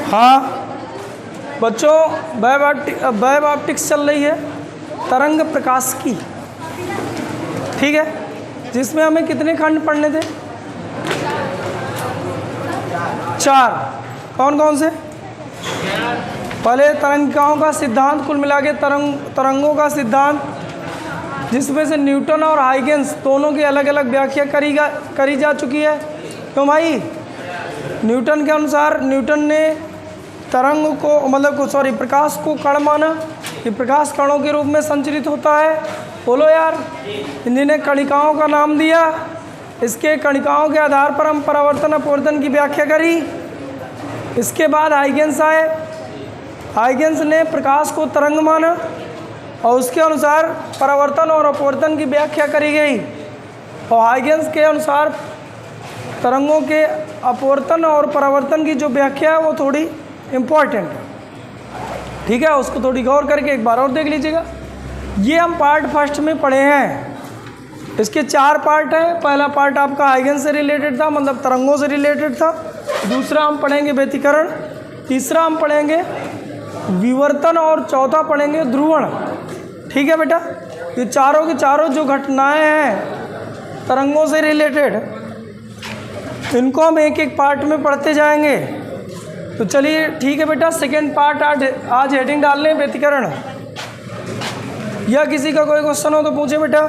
हाँ बच्चों, wave optics चल रही है तरंग प्रकाश की, ठीक है, जिसमें हमें कितने खंड पढ़ने थे? 4। कौन कौन से? पहले तरंगिकाओं का सिद्धांत, कुल मिला के तरंगों का सिद्धांत, जिसमें से न्यूटन और हाइगेंस दोनों की अलग अलग व्याख्या करी जा चुकी है। क्यों भाई? न्यूटन के अनुसार न्यूटन ने तरंग को प्रकाश को कण माना कि प्रकाश कणों के रूप में संचरित होता है। बोलो यार। इन्होंने कणिकाओं का नाम दिया, इसके कणिकाओं के आधार पर हम परावर्तन अपवर्तन की व्याख्या करी। इसके बाद हाइगेंस आए, हाइगेंस ने प्रकाश को तरंग माना और उसके अनुसार परावर्तन और अपवर्तन की व्याख्या करी गई। और हाइगेंस के अनुसार तरंगों के अपवर्तन और परावर्तन की जो व्याख्या है वो थोड़ी इम्पॉर्टेंट है, ठीक है, उसको थोड़ी गौर करके एक बार और देख लीजिएगा। ये हम पार्ट फर्स्ट में पढ़े हैं, इसके 4 पार्ट हैं। पहला पार्ट आपका हाइगेंस से रिलेटेड था, मतलब तरंगों से रिलेटेड था। दूसरा हम पढ़ेंगे व्यतिकरण, तीसरा हम पढ़ेंगे विवर्तन और चौथा पढ़ेंगे ध्रुवण, ठीक है बेटा। ये चारों की चारों जो घटनाएं हैं तरंगों से रिलेटेड, इनको हम एक एक पार्ट में पढ़ते जाएंगे। तो चलिए ठीक है बेटा, सेकेंड पार्ट आज हेडिंग डाल लें व्यतिकरण। या किसी का कोई क्वेश्चन हो तो पूछे बेटा।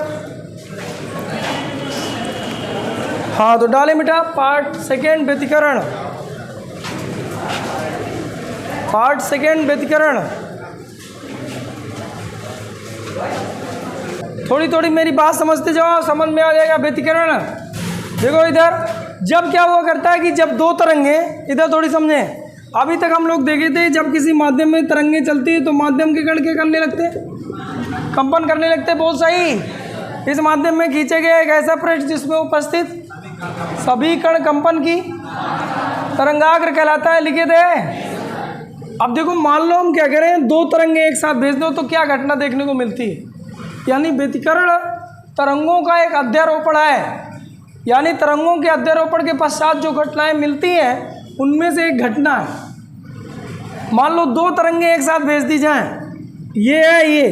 हाँ तो डालें बेटा पार्ट सेकेंड व्यतिकरण, पार्ट सेकेंड व्यतिकरण। थोड़ी थोड़ी मेरी बात समझते जाओ, समझ में आ जाएगा व्यतिकरण। देखो इधर जब क्या हुआ करता है कि जब दो तरंगे, इधर थोड़ी समझें। अभी तक हम लोग देखे थे जब किसी माध्यम में तरंगे चलती है तो माध्यम के कण क्या करने लगते हैं? कंपन करने लगते हैं। बहुत सही। इस माध्यम में खींचे गए एक ऐसा पृष्ठ जिसमें उपस्थित सभी कण कंपन की तरंगाग्र कहलाता है। लिखे थे। अब देखो मान लो हम क्या करें, 2 तरंगे एक साथ भेज दो तो क्या घटना देखने को मिलती है? यानी व्यतिकरण तरंगों का एक अध्यारोपण है। यानी तरंगों के अध्यारोपण के पश्चात जो घटनाएं मिलती हैं उनमें से एक घटना है। मान लो 2 तरंगे एक साथ भेज दी जाएं, ये है ये,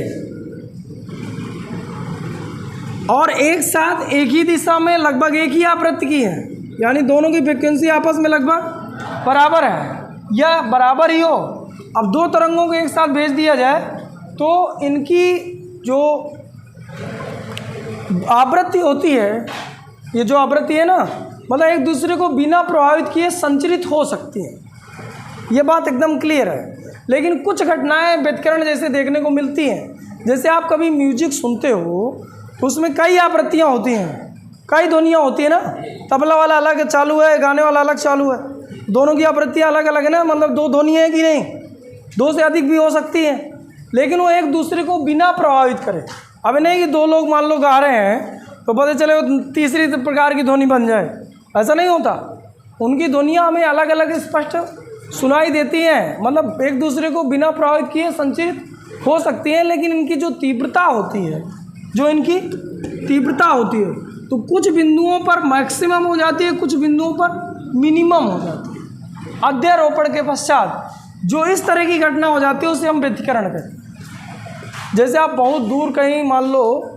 और एक साथ एक ही दिशा में लगभग एक ही आवृत्ति की है, यानी दोनों की फ्रीक्वेंसी आपस में लगभग बराबर है या बराबर ही हो। अब 2 तरंगों को एक साथ भेज दिया जाए तो इनकी जो आवृत्ति होती है, ये जो आवृत्ति है ना, मतलब एक दूसरे को बिना प्रभावित किए संचरित हो सकती है। ये बात एकदम क्लियर है। लेकिन कुछ घटनाएं व्यतिकरण जैसे देखने को मिलती हैं। जैसे आप कभी म्यूजिक सुनते हो तो उसमें कई आवृत्तियां होती हैं, कई ध्वनियाँ होती है ना। तबला वाला अलग चालू है, गाने वाला अलग चालू है, दोनों की आवृत्तियाँ अलग अलग है ना। मतलब 2 ध्वनि है कि नहीं, 2 से अधिक भी हो सकती है, लेकिन वो एक दूसरे को बिना प्रभावित करे। अब नहीं कि 2 लोग मान लो गा रहे हैं तो पता चले वो तीसरी प्रकार की ध्वनि बन जाए, ऐसा नहीं होता। उनकी ध्वनियाँ हमें अलग अलग स्पष्ट सुनाई देती हैं, मतलब एक दूसरे को बिना प्रभावित किए संचित हो सकती हैं। लेकिन इनकी जो तीव्रता होती है, जो इनकी तीव्रता होती है, तो कुछ बिंदुओं पर मैक्सिमम हो जाती है, कुछ बिंदुओं पर मिनिमम हो जाती है। अध्यारोपण के पश्चात जो इस तरह की घटना हो जाती है उसे हम व्यतिकरण कहते हैं। जैसे आप बहुत दूर कहीं मान लो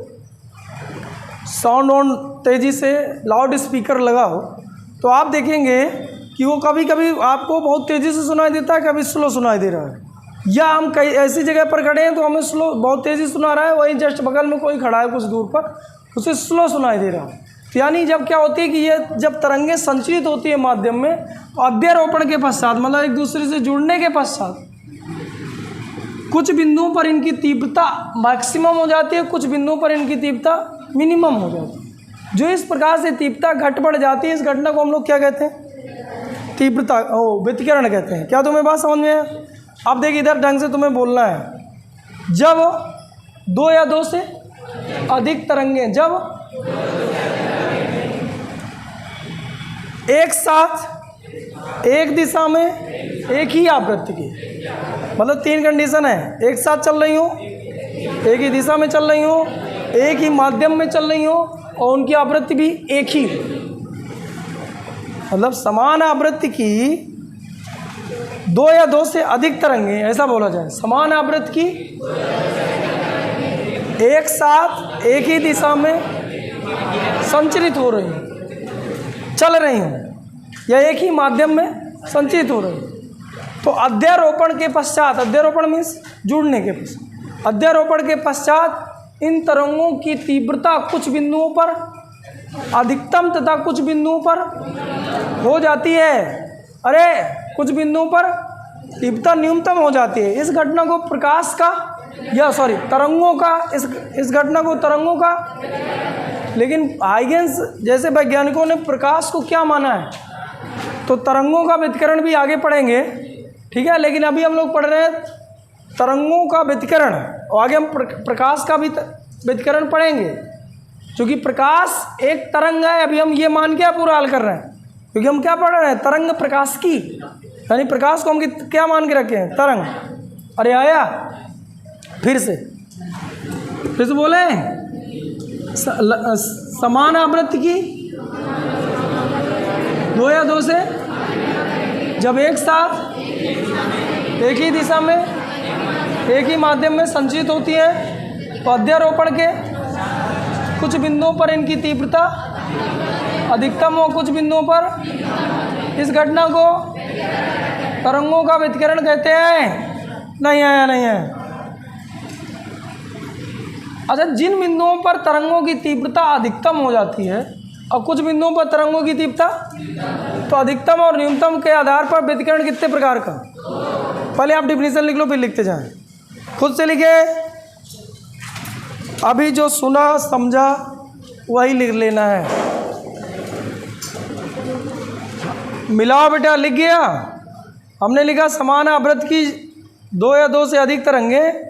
साउंड ऑन तेज़ी से लाउड स्पीकर लगाओ तो आप देखेंगे कि वो कभी कभी आपको बहुत तेज़ी से सुनाई देता है, कभी स्लो सुनाई दे रहा है। या हम कई ऐसी जगह पर खड़े हैं तो हमें स्लो बहुत तेज़ी सुना रहा है, वहीं जस्ट बगल में कोई खड़ा है कुछ दूर पर, उसे स्लो सुनाई दे रहा है। तो यानी जब क्या होती है कि ये जब तरंगें संचरित होती है माध्यम में, अध्यारोपण के पश्चात मतलब एक दूसरे से जुड़ने के पश्चात कुछ बिंदुओं पर इनकी तीव्रता मैक्सिमम हो जाती है, कुछ बिंदुओं पर इनकी तीव्रता मिनिमम हो जाती है। जो इस प्रकार से तीव्रता घट बढ़ जाती है, इस घटना को हम लोग क्या कहते हैं? तीव्रता व्यतिकरण कहते हैं। क्या तुम्हें बात समझ में है? अब देखिए इधर ढंग से तुम्हें बोलना है। जब 2 या 2 से अधिक तरंगें जब एक साथ एक दिशा में एक ही आवृत्ति की, मतलब 3 कंडीशन है, एक साथ चल रही हो, एक ही दिशा में चल रही हो, एक ही माध्यम में चल रही हो और उनकी आवृत्ति भी एक ही, मतलब समान आवृत्ति की दो या दो से अधिक तरंगें, ऐसा बोला जाए, समान आवृत्ति की एक साथ एक ही दिशा में संचरित हो रही हूँ, चल रही हूँ, या एक ही माध्यम में संचरित हो रही हूँ। तो अध्यारोपण के पश्चात, अध्यारोपण मीन्स जुड़ने के पश्चात, अध्यारोपण के पश्चात इन तरंगों की तीव्रता कुछ बिंदुओं पर अधिकतम तथा कुछ बिंदुओं पर हो जाती है, अरे कुछ बिंदुओं पर तीव्रता न्यूनतम हो जाती है। इस घटना को प्रकाश का या तरंगों का, इस घटना को तरंगों का, लेकिन हाइगेंस जैसे वैज्ञानिकों ने प्रकाश को क्या माना है, तो तरंगों का व्यतिकरण भी आगे पढ़ेंगे, ठीक है। लेकिन अभी हम लोग पढ़ रहे हैं तरंगों का व्यतिकरण, और आगे हम प्रकाश का भी व्यतिकरण पढ़ेंगे। क्योंकि प्रकाश एक तरंग है, अभी हम ये मान के पूरा हल कर रहे हैं, क्योंकि हम क्या पढ़ रहे हैं, तरंग प्रकाश की, यानी प्रकाश को हम क्या मान के रखे हैं, तरंग। अरे आया, फिर से बोले, समान आवृत्ति की दो या दो से जब एक साथ एक ही दिशा में एक ही माध्यम में संचित होती है, तो अध्यारोपण के कुछ बिंदुओं पर इनकी तीव्रता अधिकतम हो, कुछ बिंदुओं पर इस घटना को तरंगों का व्यतिकरण कहते हैं। नहीं आया, नहीं है। अच्छा, जिन बिंदुओं पर तरंगों की तीव्रता अधिकतम हो जाती है और कुछ बिंदुओं पर तरंगों की तीव्रता, तो अधिकतम और न्यूनतम के आधार पर व्यतिकरण कितने प्रकार का, पहले आप डिफिनीशन लिख लो फिर लिखते जाएं, खुद से लिखे। अभी जो सुना समझा वही लिख लेना है। मिलाओ बेटा, लिख गया। हमने लिखा समान आवृत्ति की दो या दो से अधिक तरंगें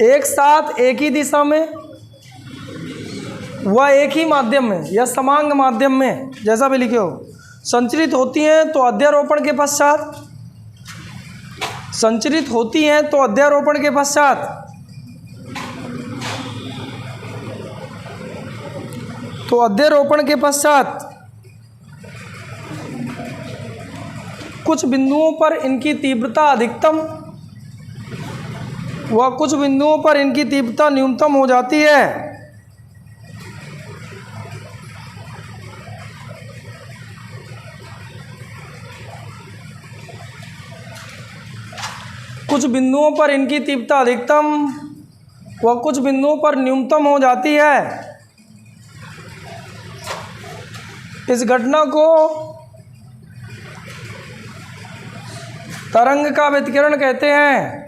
एक साथ एक ही दिशा में व एक ही माध्यम में या समांग माध्यम में, जैसा भी लिखे हो, संचरित होती हैं, तो अध्यारोपण के पश्चात संचरित होती हैं, तो अध्यारोपण के पश्चात कुछ बिंदुओं पर इनकी तीव्रता अधिकतम व कुछ बिंदुओं पर इनकी तीव्रता न्यूनतम हो जाती है। कुछ बिंदुओं पर इनकी तीव्रता अधिकतम व कुछ बिंदुओं पर न्यूनतम हो जाती है। इस घटना को तरंग का व्यतिकरण कहते हैं।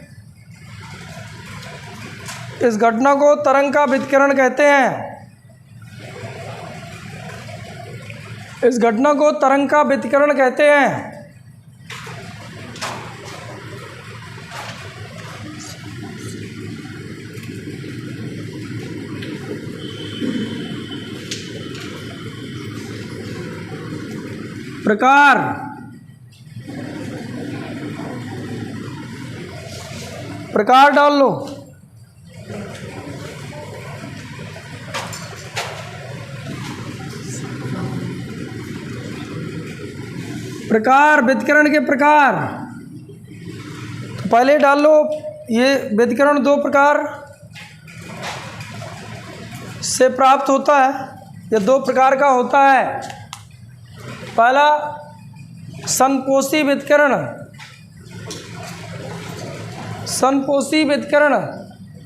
इस घटना को तरंग का व्यतिकरण कहते हैं। इस घटना को तरंग का व्यतिकरण कहते हैं। प्रकार डाल लो। प्रकार, व्यतिकरण के प्रकार, तो पहले डाल लो। ये व्यतिकरण दो प्रकार से प्राप्त होता है, या दो प्रकार का होता है। पहला संपोषी व्यतिकरण, संपोषी व्यतिकरण,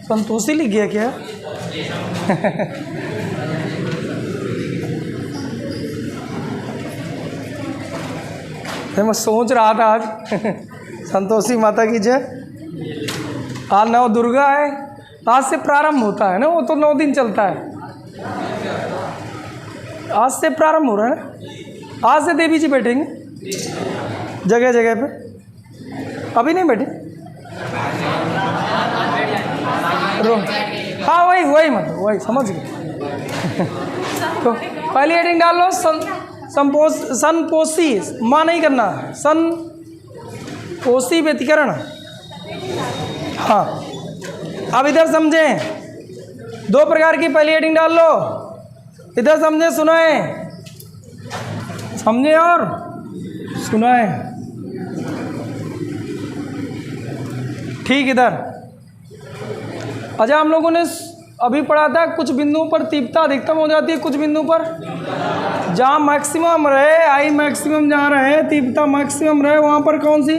संतोषी लिख गया क्या? मैं सोच रहा था आज संतोषी माता की जय। आज नव दुर्गा है, आज से प्रारंभ होता है ना, वो तो 9 दिन चलता है। आज से प्रारंभ हो रहा है ना, आज से देवी जी बैठेंगे जगह जगह पे। अभी नहीं बैठे? हाँ वही मतलब वही समझ गए। तो पहली हेडिंग डाल लो, संपोषी, मां नहीं करना, संपोषी व्यतिकरण। हाँ, अब इधर समझें, दो प्रकार की पहली हेडिंग डाल लो। इधर समझे, सुनाए, समझे और सुनाए। ठीक इधर। अच्छा, हम लोगों ने अभी पढ़ा था कुछ बिंदुओं पर तीव्रता अधिकतम हो जाती है, कुछ बिंदुओं पर जहाँ मैक्सिमम रहे, आई मैक्सिमम जहाँ रहे, तीव्रता मैक्सिमम रहे वहाँ पर कौन सी,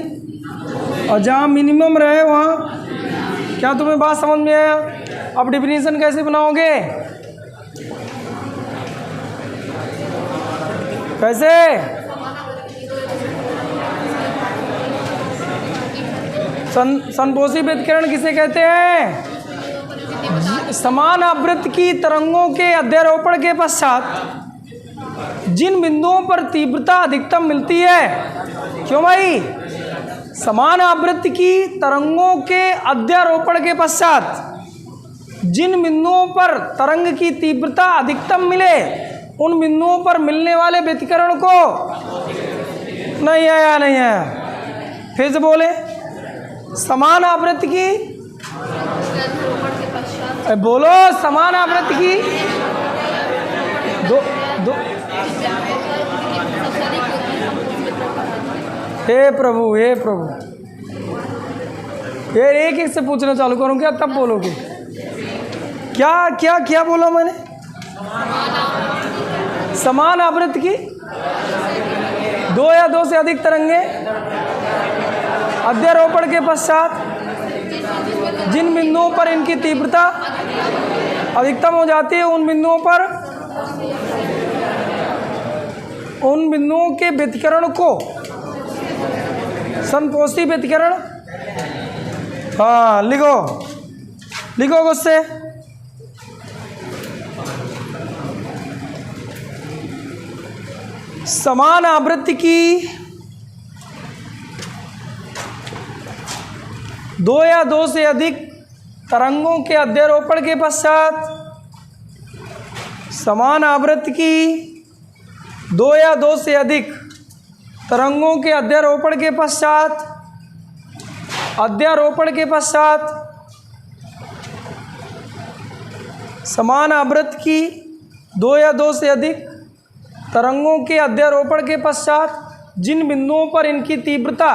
और जहाँ मिनिमम रहे वहाँ। क्या तुम्हें बात समझ में आया? अब डिफिनीशन कैसे बनाओगे? कैसे? संपोषी व्यतिकरण किसे कहते हैं? समान आवृत्ति की तरंगों के अध्यारोपण के पश्चात जिन बिंदुओं पर तीव्रता अधिकतम मिलती है। क्यों भाई? समान आवृत्ति की तरंगों के अध्यारोपण के पश्चात जिन बिंदुओं पर तरंग की तीव्रता अधिकतम मिले, उन बिंदुओं पर मिलने वाले व्यतिकरण को नहीं है या नहीं है? फिर से बोले। समान आवृत्ति की, बोलो, समान आवृत्ति की दो हे प्रभु, हे प्रभु, यार एक एक से पूछना चालू करूँ क्या, तब बोलोगे? क्या क्या क्या बोला मैंने? समान आवृत्ति की दो या दो से अधिक तरंगे अध्यारोपण के पश्चात जिन बिंदुओं पर इनकी तीव्रता अधिकतम हो जाती है, उन बिंदुओं के व्यतिकरण को संपोषी व्यतिकरण। हाँ, लिखो गुस्से। समान आवृत्ति की दो या दो से अधिक तरंगों के अध्यारोपण के पश्चात, समान आवृत्ति की दो या दो से अधिक तरंगों के अध्यारोपण के पश्चात समान आवृत्ति की दो या दो से अधिक तरंगों के अध्यारोपण के पश्चात जिन बिंदुओं पर इनकी तीव्रता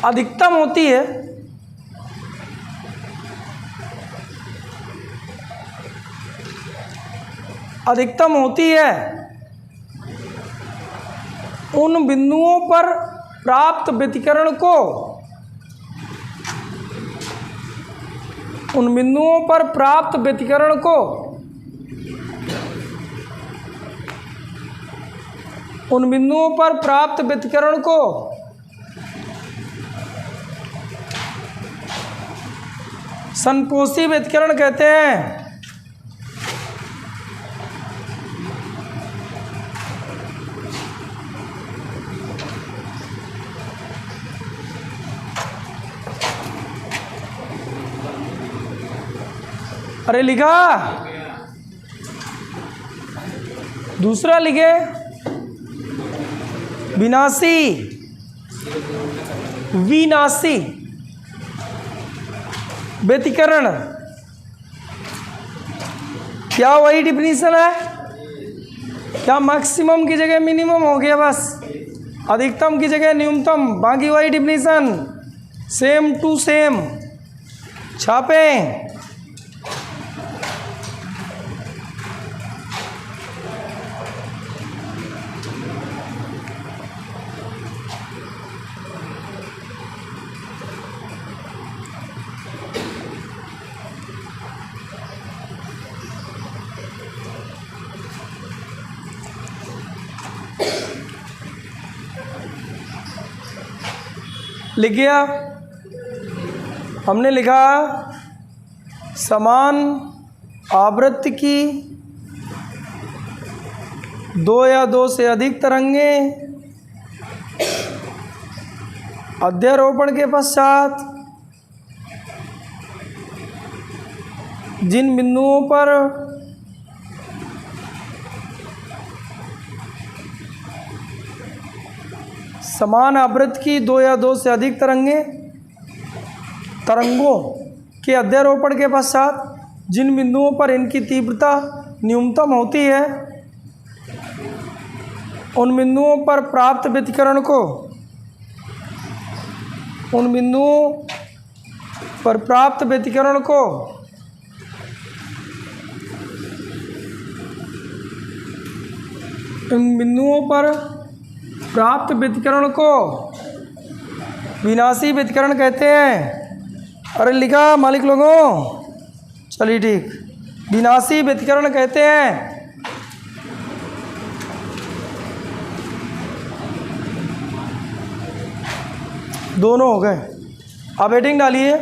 अधिकतम होती है, उन बिंदुओं पर प्राप्त व्यतिकरण को उन बिंदुओं पर प्राप्त व्यतिकरण को संपोषी व्यतिकरण कहते हैं। अरे लिखा, दूसरा लिखे विनाशी व्यतिकरण। क्या वही डिफिनीशन है? क्या मैक्सिमम की जगह मिनिमम हो गया, बस अधिकतम की जगह न्यूनतम, बाकी वही डिफिनीशन, सेम टू सेम। छापें। लिख गया? हमने लिखा समान आवृत्ति की दो या दो से अधिक तरंगे अध्यारोपण के पश्चात जिन बिंदुओं पर समान आवृत्ति की दो या दो से अधिक तरंगे तरंगों के अध्यारोपण के पश्चात जिन बिंदुओं पर इनकी तीव्रता न्यूनतम होती है उन बिंदुओं पर प्राप्त व्यतिकरण को इन बिंदुओं पर प्राप्त व्यतिकरण को विनाशी व्यतिकरण कहते हैं। अरे लिखा मालिक लोगों, चलिए ठीक, विनाशी व्यतिकरण कहते हैं। दोनों हो गए। अब हेडिंग डालिए,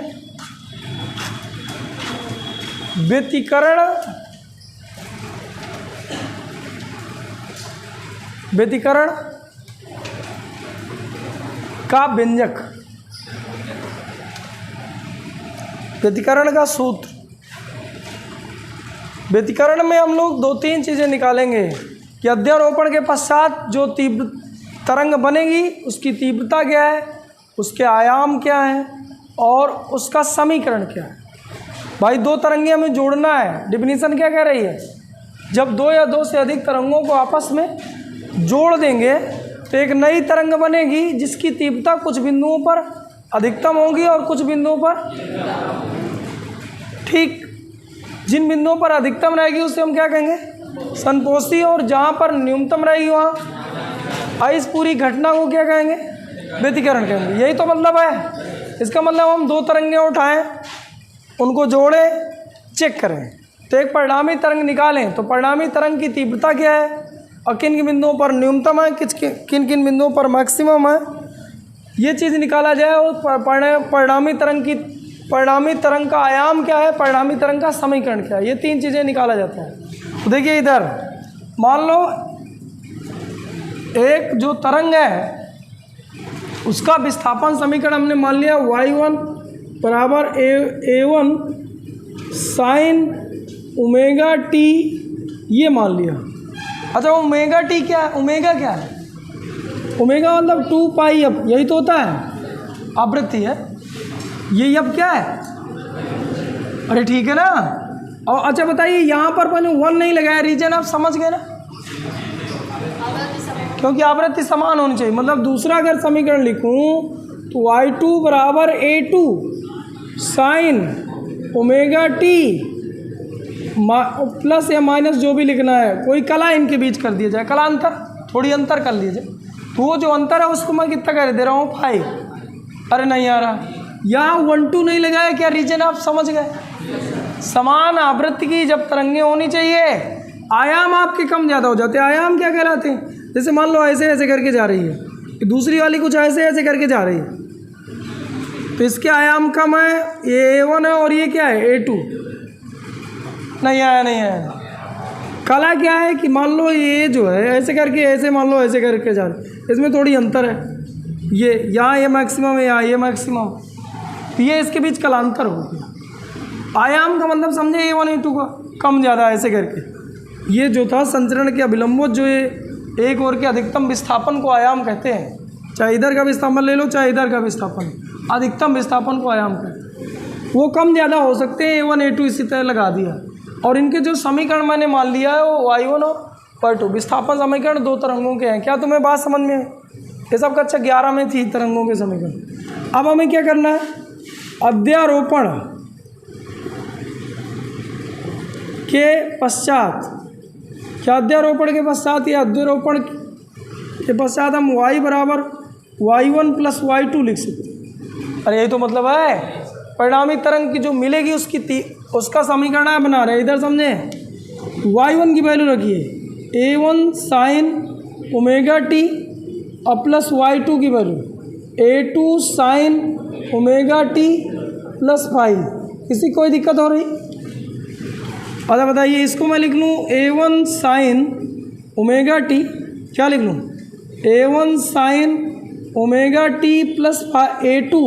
व्यतिकरण का व्यंजक, व्यतिकरण का सूत्र। व्यतिकरण में हम लोग 2-3 चीज़ें निकालेंगे कि अध्यारोपण के पश्चात जो तीव्र तरंग बनेगी उसकी तीव्रता क्या है, उसके आयाम क्या है और उसका समीकरण क्या है। भाई 2 तरंगें हमें जोड़ना है। डिफिनीशन क्या कह रही है, जब 2 या 2 से अधिक तरंगों को आपस में जोड़ देंगे तो एक नई तरंग बनेगी जिसकी तीव्रता कुछ बिंदुओं पर अधिकतम होगी और कुछ बिंदुओं पर, ठीक, जिन बिंदुओं पर अधिकतम रहेगी उसे हम क्या कहेंगे, संपोषी, और जहाँ पर न्यूनतम रहेगी वहाँ इस पूरी घटना को क्या कहेंगे, व्यतिकरण कहेंगे। यही तो मतलब है। इसका मतलब हम 2 तरंगें उठाएं, उनको जोड़ें, चेक करें तो एक परिणामी तरंग निकालें तो परिणामी तरंग की तीव्रता क्या है और किन किन बिंदुओं पर न्यूनतम है, किन किन बिंदुओं पर मैक्सिमम है, ये चीज़ निकाला जाए। और परिणामी तरंग का आयाम क्या है, परिणामी तरंग का समीकरण क्या है, ये 3 चीज़ें निकाला जाता है। तो देखिए इधर मान लो एक जो तरंग है उसका विस्थापन समीकरण हमने मान लिया y1 बराबर a1 साइन ओमेगा टी, ये मान लिया। अच्छा ओमेगा टी क्या है, ओमेगा क्या है, ओमेगा मतलब 2 पाई अब, यही तो होता है, आवृत्ति है ये। अब क्या है, अरे ठीक है ना। और अच्छा बताइए यहाँ पर मैंने 1 नहीं लगाया, रीजन आप समझ गए ना, क्योंकि आवृत्ति समान होनी चाहिए। मतलब दूसरा अगर समीकरण लिखूं तो y2 बराबर a2 sign omega T plus या माइनस जो भी लिखना है, कोई कला इनके बीच कर दिया जाए, कला अंतर, थोड़ी अंतर कर लीजिए। तो वो जो अंतर है उसको मैं कितना कर दे रहा हूँ, 5। अरे नहीं आ रहा, यहाँ 1-2 नहीं लगाया, क्या रीजन आप समझ गए। समान आवृत्ति की जब तरंगें होनी चाहिए, आयाम आपके कम ज़्यादा हो जाते हैं। आयाम क्या कहलाते हैं, जैसे मान लो ऐसे ऐसे करके जा रही है, दूसरी वाली कुछ ऐसे ऐसे करके जा रही है, तो इसके आयाम कम है, ये a1 है और ये क्या है a2। नहीं आया। कला क्या है कि मान लो ये जो है ऐसे करके, ऐसे मान लो ऐसे करके जा रही है, इसमें थोड़ी अंतर है, ये यहाँ ये मैक्सिमम है, यहाँ ये मैक्सिमम, तो ये इसके बीच कलांतर हो गया। आयाम का मतलब समझे a1 a2 का कम ज़्यादा ऐसे करके। ये जो था संचरण के अभिलंबों, जो ये एक और के अधिकतम विस्थापन को आयाम कहते हैं। चाहे इधर का विस्थापन ले लो चाहे इधर का विस्थापन, अधिकतम विस्थापन को आयाम कहते हैं। वो कम ज़्यादा हो सकते हैं, a1 a2 इसी तरह लगा दिया। और इनके जो समीकरण मैंने मान लिया है वो y1 और y2 विस्थापन समीकरण 2 तरंगों के हैं। क्या तुम्हें बात समझ में है? ये सब कक्षा 11 में थी तरंगों के समीकरण। अब हमें क्या करना है, अध्यारोपण के पश्चात, क्या अध्यारोपण के पश्चात या अध्यारोपण के पश्चात हम y बराबर y1 प्लस y2 लिख सकते हैं। अरे यही तो मतलब है, परिणामी तरंग की जो मिलेगी उसका समीकरण है बना रहे। इधर समझे, y1 की वैल्यू रखिए a1 साइन ओमेगा टी और प्लस y2 की value a2 sign omega T plus 5। किसी कोई दिक्कत हो रही? अच्छा बताइए, इसको मैं लिख लूँ a1 साइन ओमेगा टी, क्या लिख लूँ, a1 sign omega T plus a2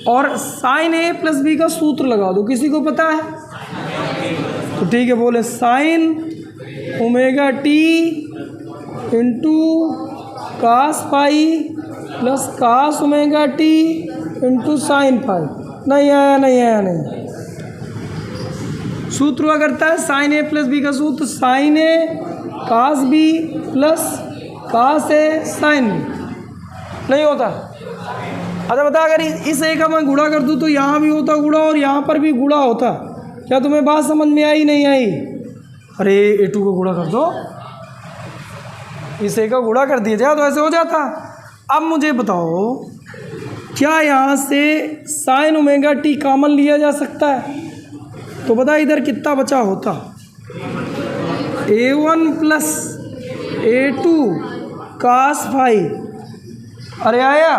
और साइन a प्लस b का सूत्र लगा दो। किसी को पता है तो ठीक है, बोले sine omega T into cos pi plus cos omega T into sine pi. नहीं आया, नहीं आया, नहीं। सूत्र हुआ करता है साइन ए प्लस बी का सूत्र, साइन ए कास बी प्लस कास ए साइन बी, नहीं होता। अच्छा बता, अगर इस ए का मैं गुणा कर दूँ तो यहाँ भी होता गुणा और यहाँ पर भी गुणा होता। क्या तुम्हें बात समझ में आई, नहीं आई? अरे ए2 को गुणा कर दो, इस ए का गुणा कर दिया जाए तो ऐसे हो जाता। अब मुझे बताओ, क्या यहाँ से साइन ओमेगा टी कॉमन लिया जा सकता है? तो बता इधर कितना बचा होता, a1 plus a2 cos phi, अरे आया,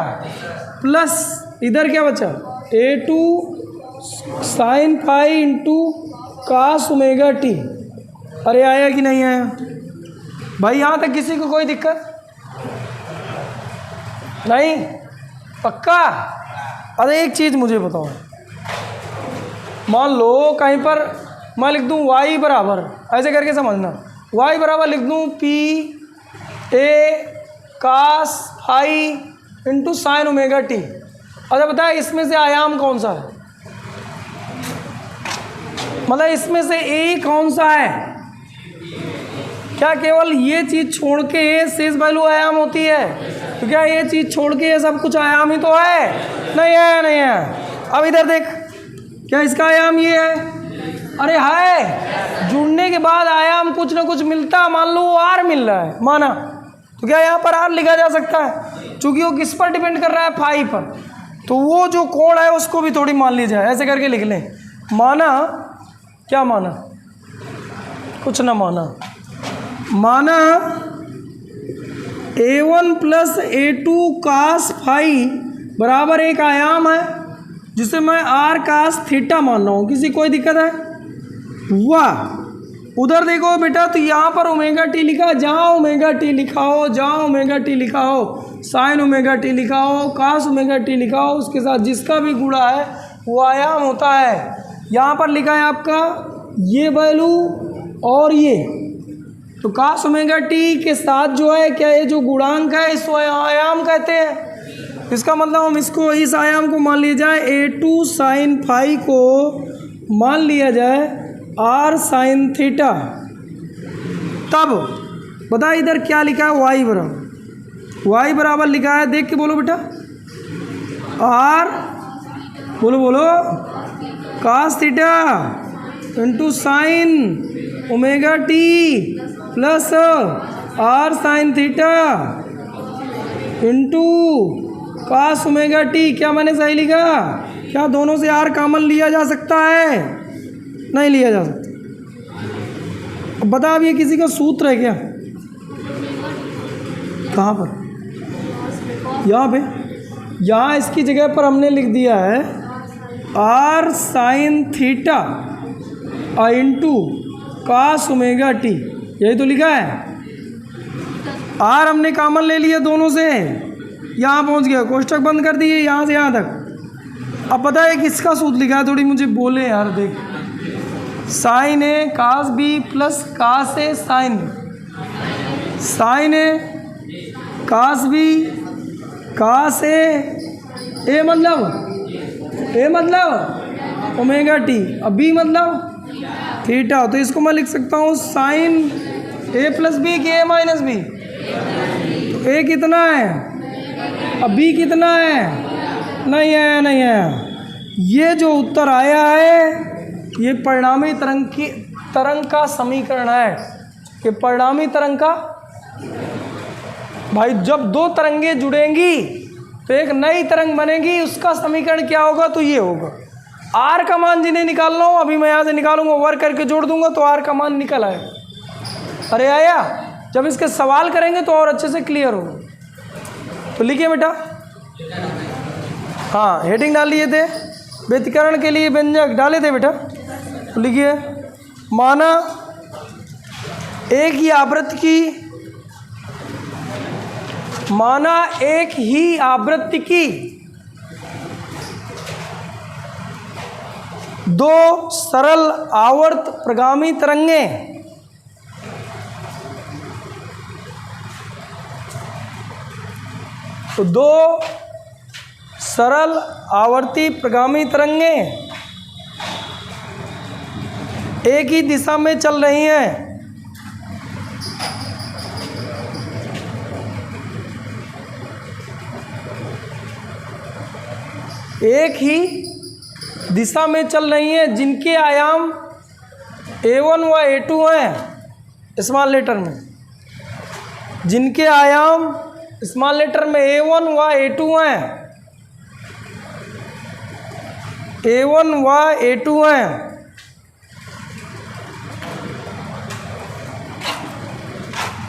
प्लस इधर क्या बचा a2 sine phi into cos omega T, अरे आया कि नहीं आया भाई? यहाँ तक किसी को कोई दिक्कत नहीं? पक्का? अरे एक चीज़ मुझे बताओ, मान लो कहीं पर मैं लिख दूँ y बराबर, ऐसे करके समझना, y बराबर लिख दूँ P A cos phi into sine omega T. अच्छा बताए इसमें से आयाम कौन सा है? मतलब इसमें से ए कौन सा है? क्या केवल ये चीज़ छोड़ के शेष वैल्यू आयाम होती है? तो क्या ये चीज़ छोड़ के ये सब कुछ आयाम ही तो है? नहीं है, नहीं है। अब इधर देख, क्या इसका आयाम ये है? अरे है, जुड़ने के बाद आयाम कुछ ना कुछ मिलता, मान लो वो आर मिल रहा है, माना, तो क्या यहाँ पर आर लिखा जा सकता है? क्योंकि वो किस पर डिपेंड कर रहा है, फाई पर, तो वो जो कोण है उसको भी थोड़ी मान ली जाए, ऐसे करके लिख लें। माना, क्या माना? कुछ ना माना, माना a1 plus a2 cos phi बराबर एक आयाम है जिसे मैं आर कास थीटा मान रहा हूँ, किसी कोई दिक्कत है? वाह, उधर देखो बेटा, तो यहाँ पर ओमेगा टी लिखा है, जहाँ ओमेगा टी लिखा हो, जहाँ ओमेगा टी लिखा हो, साइन ओमेगा टी लिखा हो, कास ओमेगा टी लिखा हो, उसके साथ जिसका भी गुणा है वो आयाम होता है। यहाँ पर लिखा है आपका ये वैल्यू और ये, तो कास ओमेगा टी के साथ जो है क्या, ये जो गुणांक है इसको आयाम कहते हैं। इसका मतलब हम इसको, इस आयाम को मान लिया जाए a2 साइन फाई को मान लिया जाए r साइन थीटा। तब बता इधर क्या लिखा है, y बराबर लिखा है, देख के बोलो बेटा, r बोलो बोलो cos theta into sine omega T plus r sine theta into cos omega T. क्या मैंने सही लिखा? क्या दोनों से आर कॉमन लिया जा सकता है? नहीं लिया जा सकता। अब बता, अब ये किसी का सूत्र है क्या? कहाँ पर? यहाँ पे, यहाँ इसकी जगह पर हमने लिख दिया है R sine theta into cos omega T, यही तो लिखा है। आर हमने कॉमन ले लिया दोनों से, यहाँ पहुँच गया, कोष्टक बंद कर दिए यहाँ से यहाँ तक। अब पता है किसका सूत्र लिखा है, थोड़ी मुझे बोले यार, देख, साइन ए कास बी प्लस कास ए साइन बी, साइन ए कास बी कास ए मतलब ओमेगा टी, अब बी मतलब थीटा, तो इसको मैं लिख सकता हूँ साइन ए प्लस बी की ए माइनस बी। तो ए कितना है, अब बी कितना है? नहीं है, नहीं है। ये जो उत्तर आया है ये परिणामी तरंग का समीकरण है। ये परिणामी तरंग का, भाई जब दो तरंगे जुड़ेंगी तो एक नई तरंग बनेगी, उसका समीकरण क्या होगा? तो ये होगा, आर का मान जिन्हें निकालना हो, अभी मैं यहाँ से निकालूंगा, वर्क करके जोड़ दूंगा तो आर का मान निकल आएगा। अरे आया, जब इसके सवाल करेंगे तो और अच्छे से क्लियर होगा। तो लिखिए बेटा, हाँ हेडिंग डाल लिए थे, व्यतिकरण के लिए व्यंजक डाले थे बेटा। तो लिखिए, माना एक ही आवृत्ति की दो सरल आवर्त प्रगामी तरंगें तो दो सरल आवर्ती प्रगामी तरंगें एक ही दिशा में चल रही हैं। एक ही दिशा में चल रही हैं जिनके आयाम A1 व A2 हैं स्मॉल लेटर में, जिनके आयाम स्मॉल लेटर में A1 व A2 हैं, A1 व A2 हैं।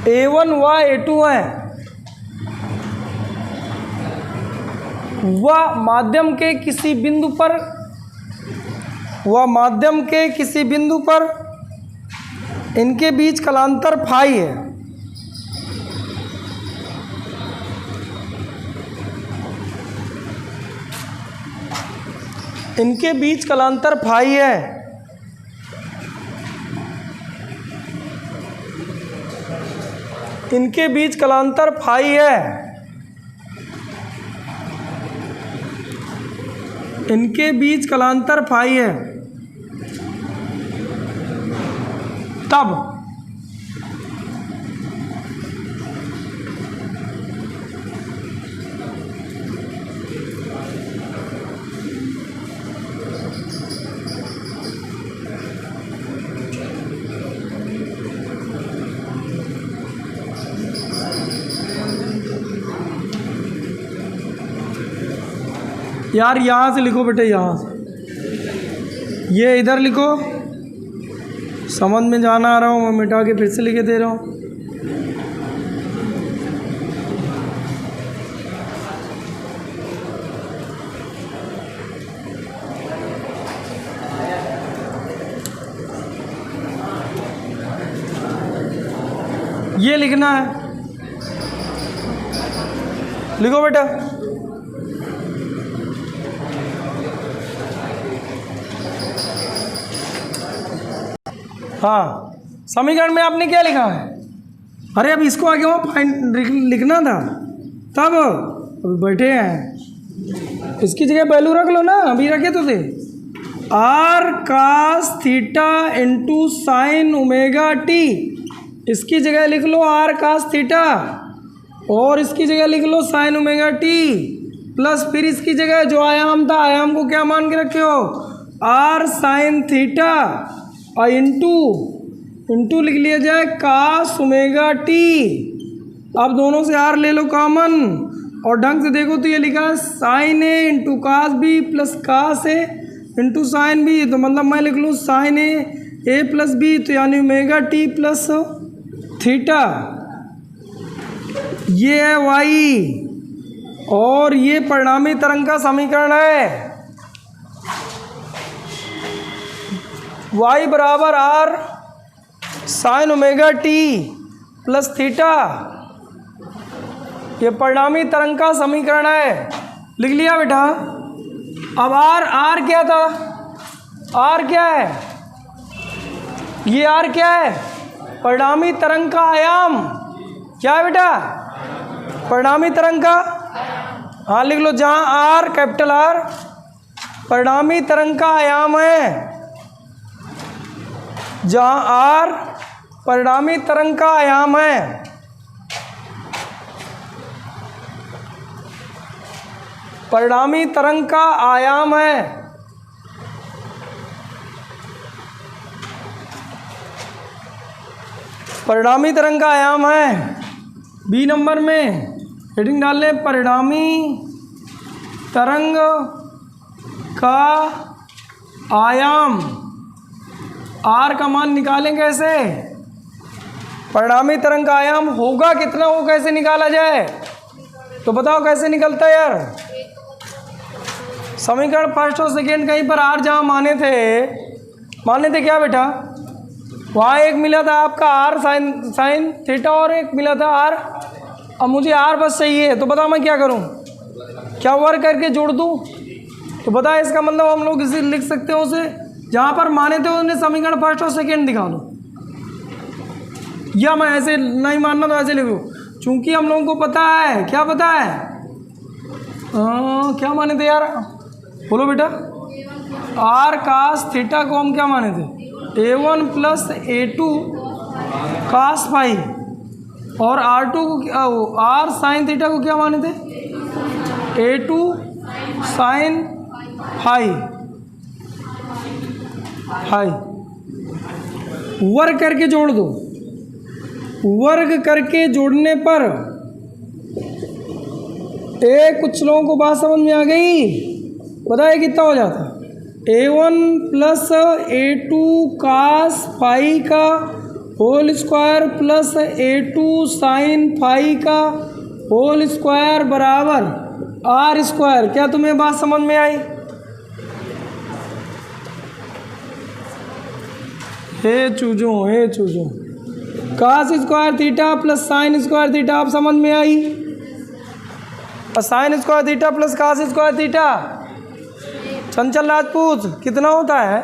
A1 व A2 हैं। वह माध्यम के किसी बिंदु पर इनके बीच कलांतर फाई है। इनके बीच कलांतर फाई है। इनके बीच कलांतर फाई है। इनके बीच कलांतर फाई है। तब यार यहाँ से लिखो बेटे, यहाँ से ये इधर लिखो, समझ में जाना आ रहा हूँ, मैं मिटा के फिर से लिखे दे रहा हूँ। ये लिखना है, लिखो बेटा। हाँ, समीकरण में आपने क्या लिखा है? अरे अब इसको आगे वहाँ फाइंड लिखना था, तब अभी बैठे हैं। इसकी जगह वैल्यू रख लो ना, अभी रखे तो थे। R cos theta into sine omega T, इसकी जगह लिख लो आर कास थीटा, और इसकी जगह लिख लो साइन ओमेगा टी, प्लस फिर इसकी जगह जो आयाम था, आयाम को क्या मान के रखे हो? आर साइन थीटा और इंटू लिख लिया जाए कास ओमेगा टी। अब दोनों से आर ले लो कॉमन, और ढंग से देखो तो ये लिखा है sine A into cos B plus cos A into sine B, तो मतलब मैं लिख लूँ साइन ए प्लस बी, तो यानी ओमेगा टी प्लस थीटा। ये है वाई, और ये परिणामी तरंग का समीकरण है। y बराबर R sine omega T plus theta, ये परिणामी तरंग का समीकरण है। लिख लिया बेटा। अब आर क्या था? आर क्या है? ये आर क्या है? परिणामी तरंग का आयाम। क्या है बेटा? परिणामी तरंग का, हाँ लिख लो, जहाँ आर कैपिटल आर परिणामी तरंग का आयाम है, जहाँ आर परिणामी तरंग का आयाम है। परिणामी तरंग का आयाम है। परिणामी तरंग का आयाम है। बी नंबर में हेडिंग डाल लें, परिणामी तरंग का आयाम। आर का मान निकालें कैसे? परिणामी तरंग का आयाम होगा कितना, वो कैसे निकाला जाए? तो बताओ कैसे निकलता है यार? समीकरण फर्स्ट और सेकेंड कहीं पर आर जहाँ माने थे क्या बेटा? वहाँ एक मिला था आपका आर साइन थीटा, और एक मिला था आर। अब मुझे आर बस चाहिए, तो बताओ मैं क्या करूँ? क्या वर्क करके जोड़ दूँ? तो बताओ इसका मतलब हम लोग इसे लिख सकते हैं, उसे जहाँ पर माने थे उन्हें समीकरण फर्स्ट और सेकेंड दिखा दो, या मैं ऐसे नहीं मानना तो ऐसे लिखो। चूंकि हम लोगों को पता है, क्या पता है? क्या माने थे यार, बोलो बेटा। आर कास थीटा को हम क्या माने थे, A1 plus A2 cos phi, और R2 को आर साइन थीटा को क्या माने थे, A2 साइन फाई। वर्ग करके जोड़ दो, वर्ग करके जोड़ने पर कुछ लोगों को बात समझ में आ गई, बताइए कितना हो जाता, A1 plus A2 cos phi का whole square plus A2 sine phi का होल स्क्वायर बराबर आर स्क्वायर। क्या तुम्हें बात समझ में आई? हे चूजो cos square theta plus sine square theta आप समझ में आई, और sine square theta plus cos square theta Chanchal Rajput कितना होता है,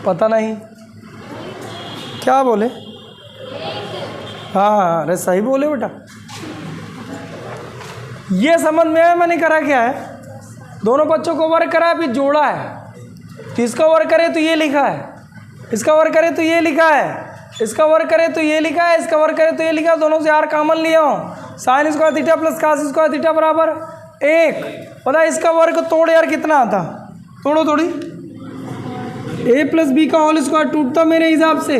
पता नहीं, क्या बोले? हाँ अरे सही बोले बेटा। ये समझ में आया मैंने करा क्या है, दोनों बच्चों को वर्ग करा है फिर जोड़ा है, तो इसका वर्ग करे तो ये लिखा है, इसका वर्ग करे तो ये लिखा है, इसका वर्ग करे तो ये लिखा है, इसका वर्ग करे तो ये लिखा है, दोनों से आर कॉमन लिया हूँ, sine square theta plus cos square theta बराबर 1। पता है इसका वर्ग तोड़ यार कितना आता, तोड़ो थोड़ी, a प्लस बी का होल स्क्वायर टूटता मेरे हिसाब से,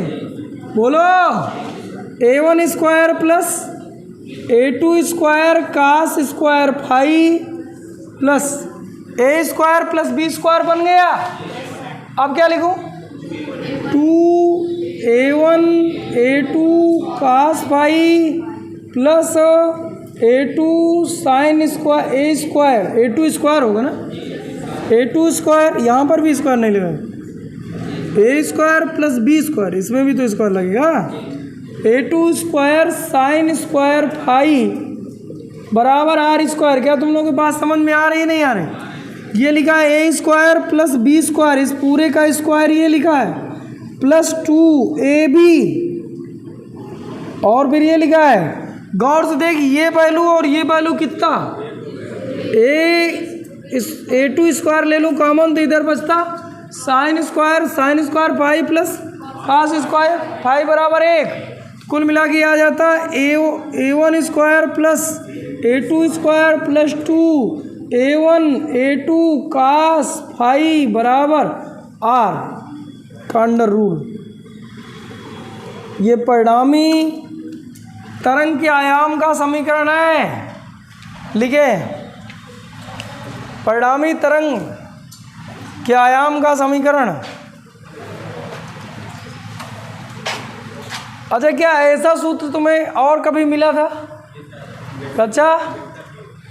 बोलो A1 square plus A2 square cos square phi plus a square plus B square बन गया। अब क्या लिखूं, 2A1 A2 cos phi plus A2 sine square A square, A2 square होगा ना, A2 स्क्वायर, यहाँ पर भी स्क्वायर नहीं लगा, A square plus B square, इसमें भी तो स्क्वायर लगेगा, A2 square sine square phi बराबर आर स्क्वायर। क्या तुम लोगों की बात समझ में आ रही है नहीं आ रही? ये लिखा है A square plus B square, इस पूरे का स्क्वायर ये लिखा है, प्लस 2AB, और फिर ये लिखा है, गौर से देख ये पहलू और ये पहलू कितना, A2 स्क्वायर ले लूँ कॉमन तो इधर बचता sine square phi plus cos square phi बराबर 1, कुल मिला के आ जाता A1 square plus A2 square plus 2A1 A2 cos phi बराबर आर का अंडर रूल। ये परिणामी तरंग के आयाम का समीकरण है, लिखे परिणामी तरंग के आयाम का समीकरण। अच्छा क्या ऐसा सूत्र तुम्हें और कभी मिला था? अच्छा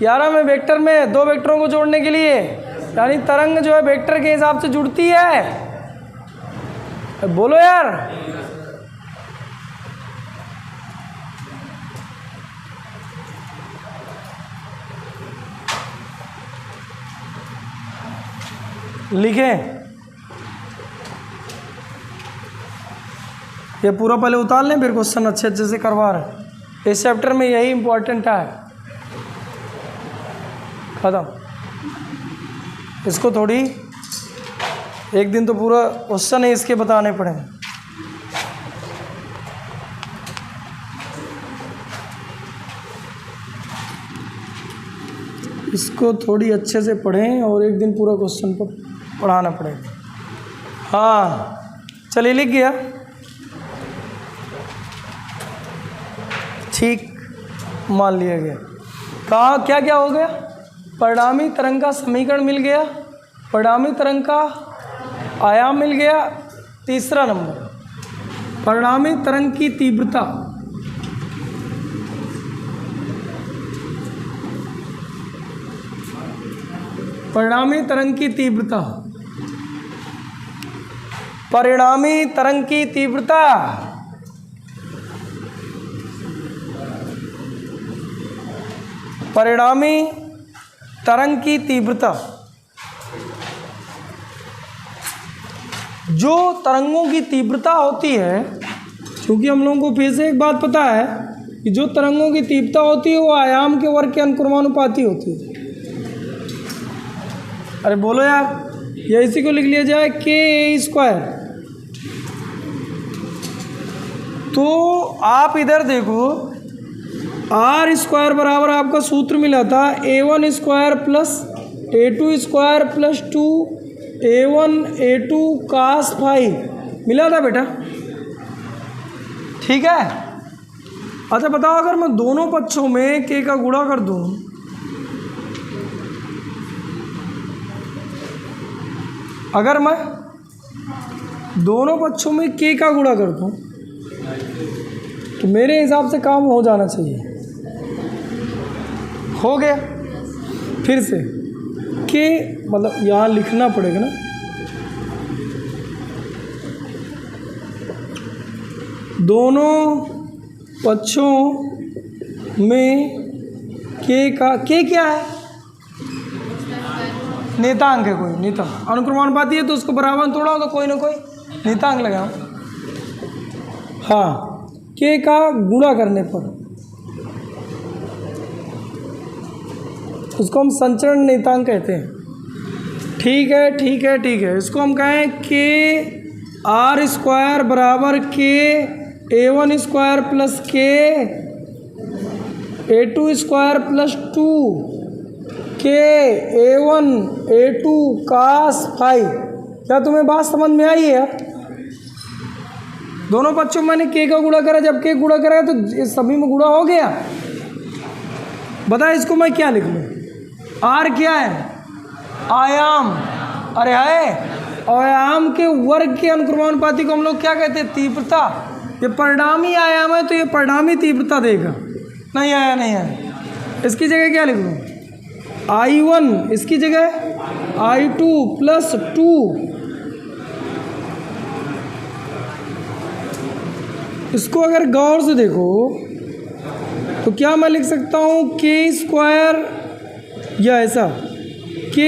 11 में वेक्टर में दो वेक्टरों को जोड़ने के लिए, यानी तरंग जो है वेक्टर के हिसाब से जुड़ती है, बोलो यार। लिखें, ये पूरा पहले उतार लें फिर क्वेश्चन अच्छे से करवा रहे, इस चैप्टर में यही इम्पोर्टेंट है। खत्म, इसको थोड़ी एक दिन तो पूरा क्वेश्चन ही इसके बताने पड़ेंगे। इसको थोड़ी अच्छे से पढ़ें और एक दिन पूरा क्वेश्चन पर पढ़ाना पड़ेगा। हाँ चलिए, लिख गया, ठीक मान लिया गया। कहाँ क्या क्या हो गया? परिणामी तरंग का समीकरण मिल गया, परिणामी तरंग का आयाम मिल गया। तीसरा नंबर, परिणामी तरंग की तीव्रता। परिणामी तरंग की तीव्रता, परिणामी तरंग की तीव्रता परिणामी तरंग की तीव्रता, जो तरंगों की तीव्रता होती है, क्योंकि हम लोगों को फिर से एक बात पता है कि जो तरंगों की तीव्रता होती है वो आयाम के वर्ग के अनुक्रमानुपाती होती है। अरे बोलो यार, या इसी को लिख लिया जाए k² तो आप इधर देखो r² बराबर आपका सूत्र मिला था a1² plus a2² plus 2a1 a2 cos phi मिला था बेटा, ठीक है। अच्छा बताओ, अगर मैं दोनों पक्षों में k का गुणा कर दूं, अगर मैं दोनों पक्षों में k का गुणा कर दूं तो मेरे हिसाब से काम हो जाना चाहिए। हो गया। फिर से k मतलब यहाँ लिखना पड़ेगा ना, दोनों पक्षों में k क्या है? नेतांक है, कोई नेतांक अनुक्रमानुपाती है तो उसको बराबर तोड़ा हो तो कोई ना कोई नेतांक लगाओ। हाँ, k का गुणा करने पर उसको हम संचरण नेतांक कहते हैं। ठीक है ठीक है ठीक है, इसको हम कहें k r² बराबर k a1² plus k a2² plus 2 k a1 a2 cos phi. क्या तुम्हें बात समझ में आई है यार? दोनों पक्षों में मैंने k का गुणा करा, जब k गुणा करा तो इस सभी में गुणा हो गया। बता इसको मैं क्या लिख लूँ? r क्या है? आयाम। अरे है, आयाम के वर्ग के अनुक्रमानुपाती को हम लोग क्या कहते हैं? तीव्रता। ये परिणामी आयाम है तो ये परिणामी तीव्रता देगा। नहीं आया, नहीं आया। इसकी जगह क्या लिख लूँ? I1, इसकी जगह I2 प्लस 2 इसको अगर गौर से देखो तो क्या मैं लिख सकता हूँ k² या ऐसा k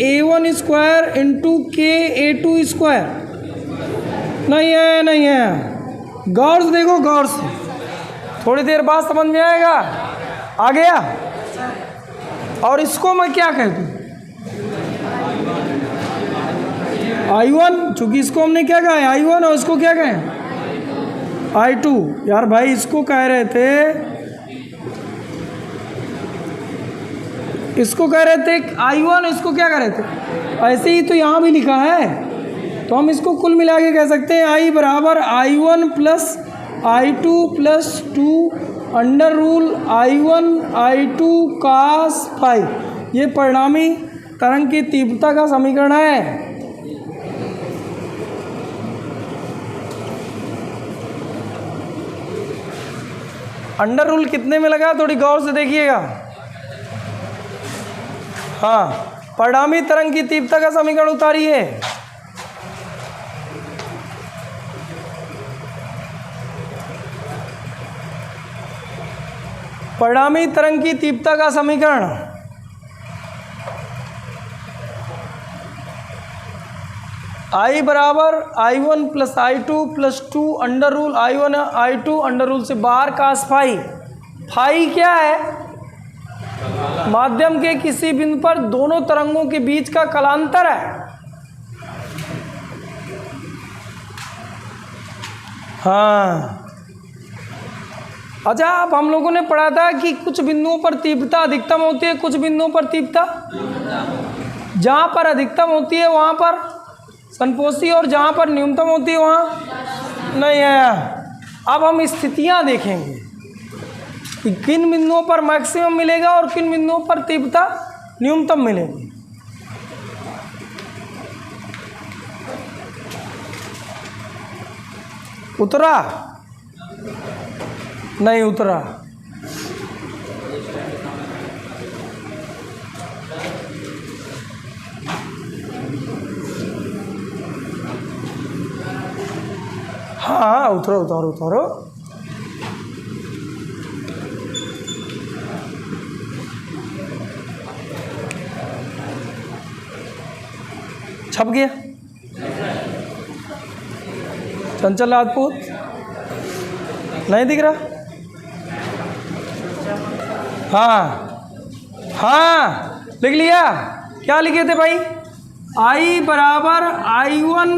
a1² into k a2²। नहीं है, नहीं है। गौर से देखो, गौर से, थोड़ी देर बाद समझ में आएगा। आ गया? और इसको मैं क्या कह दूँ? I1, चूंकि इसको हमने क्या कहा है? I1, और इसको क्या कहें? I2। यार भाई इसको कह रहे थे, इसको कह रहे थे I1, इसको क्या कह रहे थे? ऐसे ही तो यहाँ भी लिखा है, तो हम इसको कुल मिला के कह सकते हैं I बराबर I1 plus I2 plus 2 under root I1 I2 cos phi. ये परिणामी तरंग की तीव्रता का समीकरण है। अंडर रूल कितने में लगा? थोड़ी गौर से देखिएगा। हाँ, परिणामी तरंग की तीव्रता का समीकरण उतारिए। परिणामी तरंग की तीव्रता का समीकरण I बराबर I1 plus I2 plus 2 under root I1 I2 under rule से बाहर cos फाई। फाई क्या है? माध्यम के किसी बिंदु पर दोनों तरंगों के बीच का कलांतर है। हाँ, अच्छा, अब हम लोगों ने पढ़ा था कि कुछ बिंदुओं पर तीव्रता अधिकतम होती है, कुछ बिंदुओं पर तीव्रता, जहाँ पर अधिकतम होती है वहाँ पर संपोषी और जहाँ पर न्यूनतम होती है वहाँ नहीं है। अब हम स्थितियाँ देखेंगे कि किन बिंदुओं पर मैक्सिमम मिलेगा और किन बिंदुओं पर तीव्रता न्यूनतम मिलेगी। उतरा? नहीं उतरा। हाँ, उतारो उतारो उतारो। छप गया। चंचल राजपूत नहीं दिख रहा। हाँ हाँ, लिख लिया। क्या लिखे थे भाई? I बराबर I1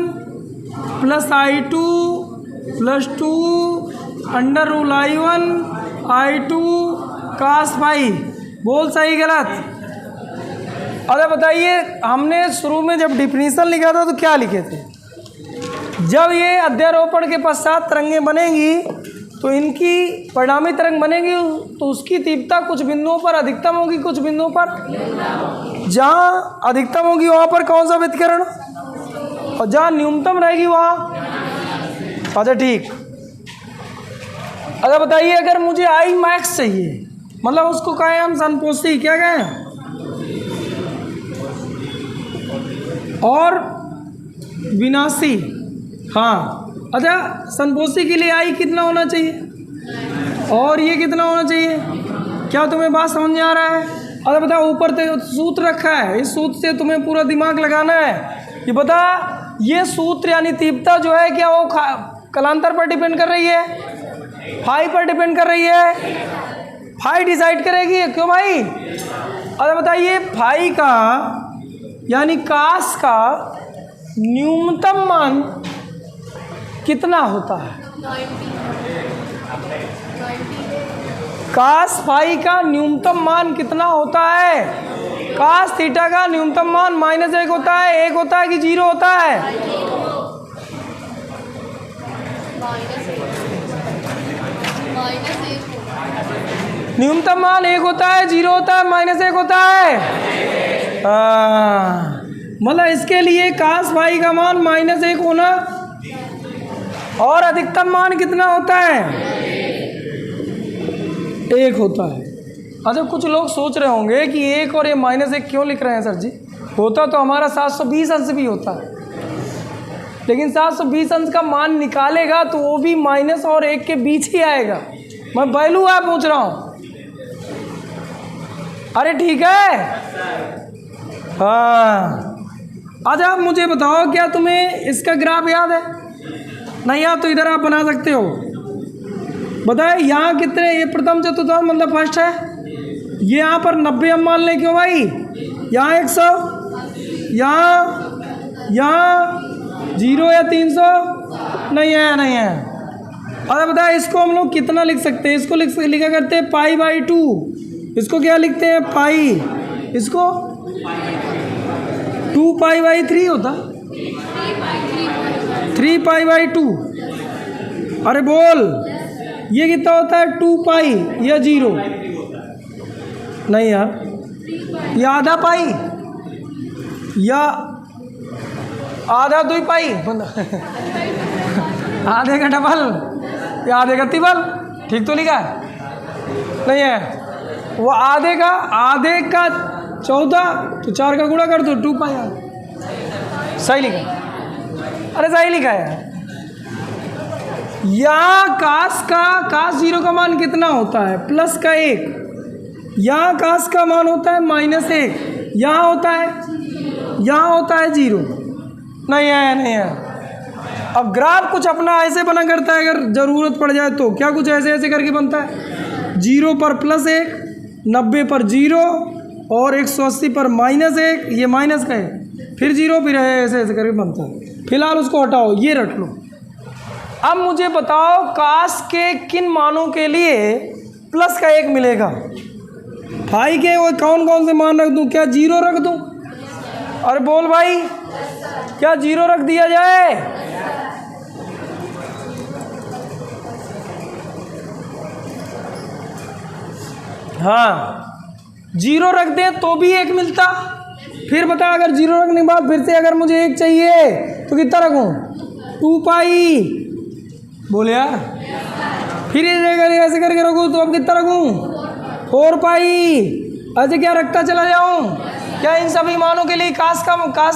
plus I2 plus 2 under root I1 I2 कास पाई। बोल सही गलत? अरे बताइए, हमने शुरू में जब डिफिनीशन लिखा था तो क्या लिखे थे? जब ये अध्यारोपण के पश्चात तरंगें बनेंगी तो इनकी परिणामी तरंग बनेगी तो उसकी तीव्रता कुछ बिंदुओं पर अधिकतम होगी, कुछ बिंदुओं पर जहाँ अधिकतम होगी वहाँ पर कौन सा व्यतिकरण, और जहाँ न्यूनतम रहेगी वहाँ। अच्छा ठीक। अच्छा बताइए, अगर मुझे आई मैक्स चाहिए, मतलब उसको कहें हम संपोषी, क्या कहें, और विनाशी। हाँ अच्छा, संपोषी के लिए आई कितना होना चाहिए और ये कितना होना चाहिए? क्या तुम्हें बात समझ में आ रहा है? अरे बताओ, ऊपर तो सूत्र रखा है, इस सूत्र से तुम्हें पूरा दिमाग लगाना है कि बता ये सूत्र यानी तीव्रता जो है क्या वो कलांतर पर डिपेंड कर रही है, फाई पर डिपेंड कर रही है? फाई डिसाइड करेगी, क्यों भाई? अरे बताइए, फाई का यानी कास का न्यूनतम मान कितना होता है? कास फाई का न्यूनतम मान कितना होता है? कास थीटा का न्यूनतम मान -1 होता है, 1 होता है कि 0 होता है? न्यूनतम मान 1 होता है, 0 होता है, -1 होता है। मतलब इसके लिए कास फाई का मान -1 होना और अधिकतम मान कितना होता है? 1 होता है। अच्छा, कुछ लोग सोच रहे होंगे कि 1 और ये -1 क्यों लिख रहे हैं सर जी? होता तो हमारा 720 अंश भी होता है, लेकिन 720 अंश का मान निकालेगा तो वो भी माइनस और 1 के बीच ही आएगा। मैं वैल्यू आप पूछ रहा हूँ। अरे ठीक है। हाँ अच्छा, आप मुझे बताओ, क्या तुम्हें इसका ग्राफ याद है? नहीं याद तो इधर आप बना सकते हो। बताए यहाँ कितने, ये प्रथम चतुर्थांश मतलब फर्स्ट है, ये यहाँ पर 90 हम मान लें, क्यों भाई? यहाँ 100, यहाँ 0 या 300 नहीं है, नहीं है। अरे बताए, इसको हम लोग कितना लिख सकते हैं? इसको लिखा करते हैं π/2। इसको क्या लिखते हैं? पाई। इसको 2π/3 होता, 3π/2। अरे बोल, ये कितना होता है? 2π या 0? नहीं यार, ये आधा पाई या आधा 2 पाई, आधे का डबल या आधे का तिबल, ठीक तो लिखा है? नहीं है, वो आधे का 14, तो 4 का गुणा कर दो, 2π। सही लिखा? अरे सही लिखा है। यहाँ कास 0 का मान कितना होता है? +1। यहाँ कास का मान होता है -1। यहाँ होता है 0। नहीं है, नहीं है। अब ग्राफ कुछ अपना ऐसे बना करता है, अगर ज़रूरत पड़ जाए तो। क्या कुछ ऐसे ऐसे करके बनता है? 0 पर +1, 90 पर 0 और 180 पर -1। ये माइनस का है, फिर 0, फिर ऐसे ऐसे करके बनता है। फिलहाल उसको हटाओ, ये रख लो। अब मुझे बताओ, कास के किन मानों के लिए +1 मिलेगा? फाई के वो कौन कौन से मान रख दूं? क्या 0 रख दूं? अरे बोल भाई, क्या 0 रख दिया जाए? हाँ, 0 रख दे तो भी 1 मिलता। फिर बता, अगर 0 रखने के बाद फिर से अगर मुझे 1 चाहिए तो कितना रखूं? 2π। बोले यार, फिर ऐसे करके रखूँ तो अब कितना रखूँ? 4π। ऐसे क्या रखता चला जाऊँ? क्या इन सभी मानों के लिए कास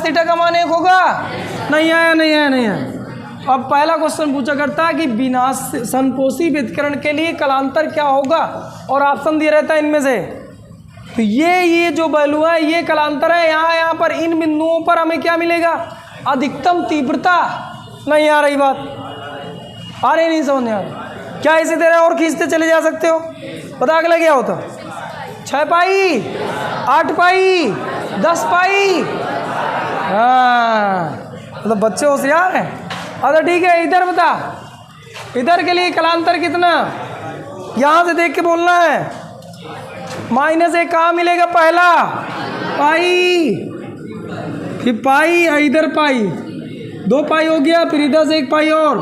थीटा का मान 1 होगा? नहीं आया, नहीं आया, नहीं आया। अब पहला क्वेश्चन पूछा करता है कि बिना संपोषी व्यतिकरण के लिए कलांतर क्या होगा, और ऑप्शन दिया रहता है इनमें से। तो ये जो वैल्यू है ये कलांतर है। यहाँ पर इन बिंदुओं पर हमें क्या मिलेगा? अधिकतम तीव्रता। नहीं आ रही बात? आ रही नहीं? समझ नहीं आ रही? क्या इसी तरह और खींचते चले जा सकते हो? पता अगला क्या होता? 6 पाई, 8 पाई, 10 पाई। हाँ, मतलब बच्चे होशियार हैं। अच्छा ठीक है, इधर बता, इधर के लिए कलांतर कितना, यहाँ से देख के बोलना है। -1 कहाँ मिलेगा, पहला पाई, फिर पाई, इधर पाई, 2 पाई हो गया, फिर इधर से 1 पाई और,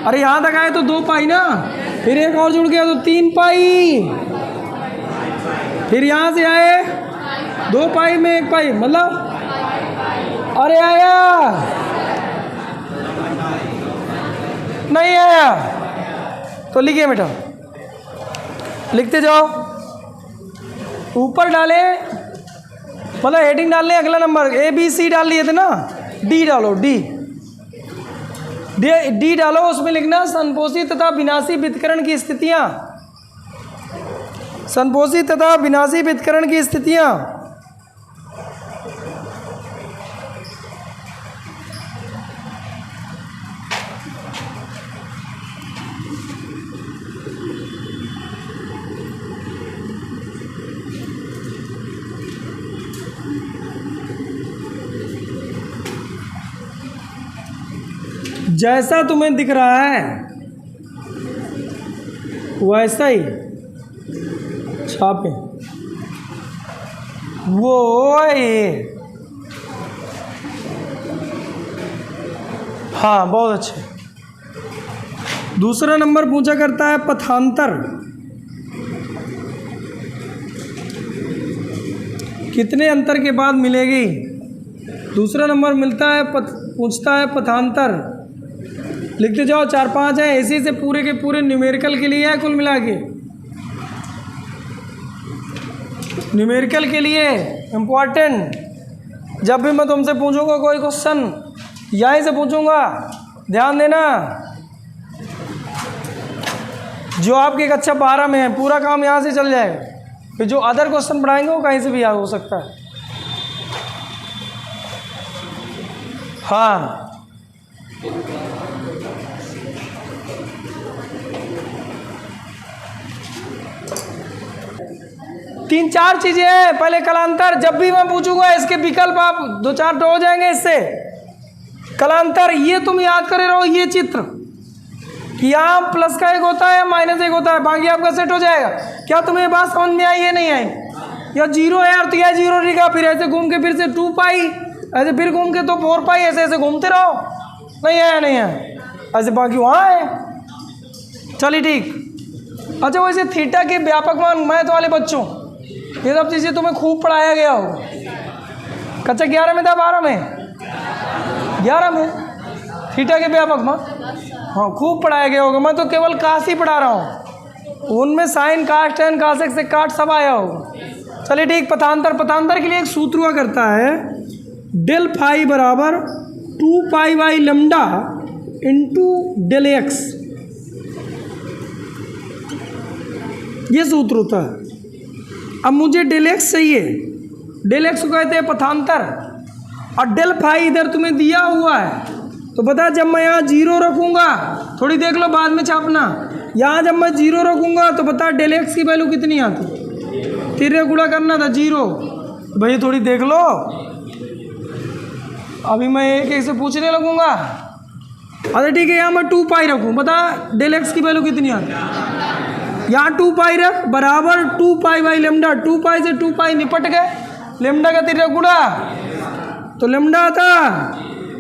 अरे यहाँ तक आए तो 2 पाई ना, फिर एक और जुड़ गया तो 3 पाई, फिर यहाँ से आए 2 पाई में 1 पाई, मतलब अरे आया नहीं आया तो लिखिए बेटा, लिखते जाओ। ऊपर डाले मतलब हेडिंग डालने, अगला नंबर ABC डाल लिए थे ना, D डालो, डी डालो, उसमें लिखना संपोषी तथा विनाशी वितरण की स्थितियां, संपोषी तथा विनाशी वितरण की स्थितियां। जैसा तुम्हें दिख रहा है वैसा ही छापे। वो ये, हाँ बहुत अच्छे। दूसरा नंबर पूछा करता है पथांतर, कितने अंतर के बाद मिलेगी। दूसरा नंबर मिलता है पूछता है पथांतर, लिखते जाओ, 4-5 है, इसी से पूरे के पूरे न्यूमेरिकल के लिए है, कुल मिला के न्यूमेरिकल के लिए इम्पोर्टेंट। जब भी मैं तुमसे पूछूंगा कोई क्वेश्चन यहीं से पूछूंगा, ध्यान देना। जो आपके कक्षा 12 में है पूरा काम यहाँ से चल जाएगा, फिर जो अदर क्वेश्चन पढ़ाएंगे वो कहीं से भी हो सकता है। हाँ, तीन चार चीजें हैं। पहले कलांतर, जब भी मैं पूछूंगा इसके विकल्प आप 2-4 तो हो जाएंगे इससे। कलांतर ये तुम याद करे रहो, ये चित्र कि यहाँ प्लस का 1 होता है, -1 होता है, बाकी आपका सेट हो जाएगा। क्या तुम्हें बात समझ में आई है, नहीं आई? या 0 है यार तो यह 0 रहेगा, फिर ऐसे घूम के फिर से 2 पाई, ऐसे फिर घूम के तो 4 पाई, ऐसे ऐसे घूमते रहो। नहीं आया, नहीं है ऐसे, बाकी वहाँ है। चलिए ठीक। अच्छा वैसे थीटा के व्यापक मान, मैथ वाले बच्चों ये सब चीज़ें तुम्हें खूब पढ़ाया गया हो। कक्षा 11 में था, 12 में, 11 में थीटा के व्यापक मान, हाँ खूब पढ़ाया गया होगा। मैं तो केवल काश ही पढ़ा रहा हूँ, उनमें साइन, काश, टेन, कासेक से काट सब आया होगा। चलिए ठीक। पथांतर, पथांतर के लिए एक सूत्र हुआ करता है, डेल फाई बराबर 2 pi by lambda into del X, ये सूत्र होता है। अब मुझे डेल एक्स चाहिए, डेल एक्स को कहते हैं पथांतर, और डेल फाई इधर तुम्हें दिया हुआ है। तो बता, जब मैं यहाँ 0 रखूँगा, थोड़ी देख लो बाद में छापना, यहाँ जब मैं 0 रखूँगा तो बता डेल एक्स की वैल्यू कितनी आती, 3 गुणा करना था 0। भाई थोड़ी देख लो, अभी मैं एक से पूछने लगूँगा। अच्छा ठीक है, यहाँ मैं 2 पाई रखूँ, बता डेल एक्स की वैल्यू कितनी आती। यहाँ 2 पाई रख बराबर 2 पाई बाई लेमडा, 2 पाई से 2 पाई निपट गए, लेमडा का 3 गुणा तो लेमडा आता।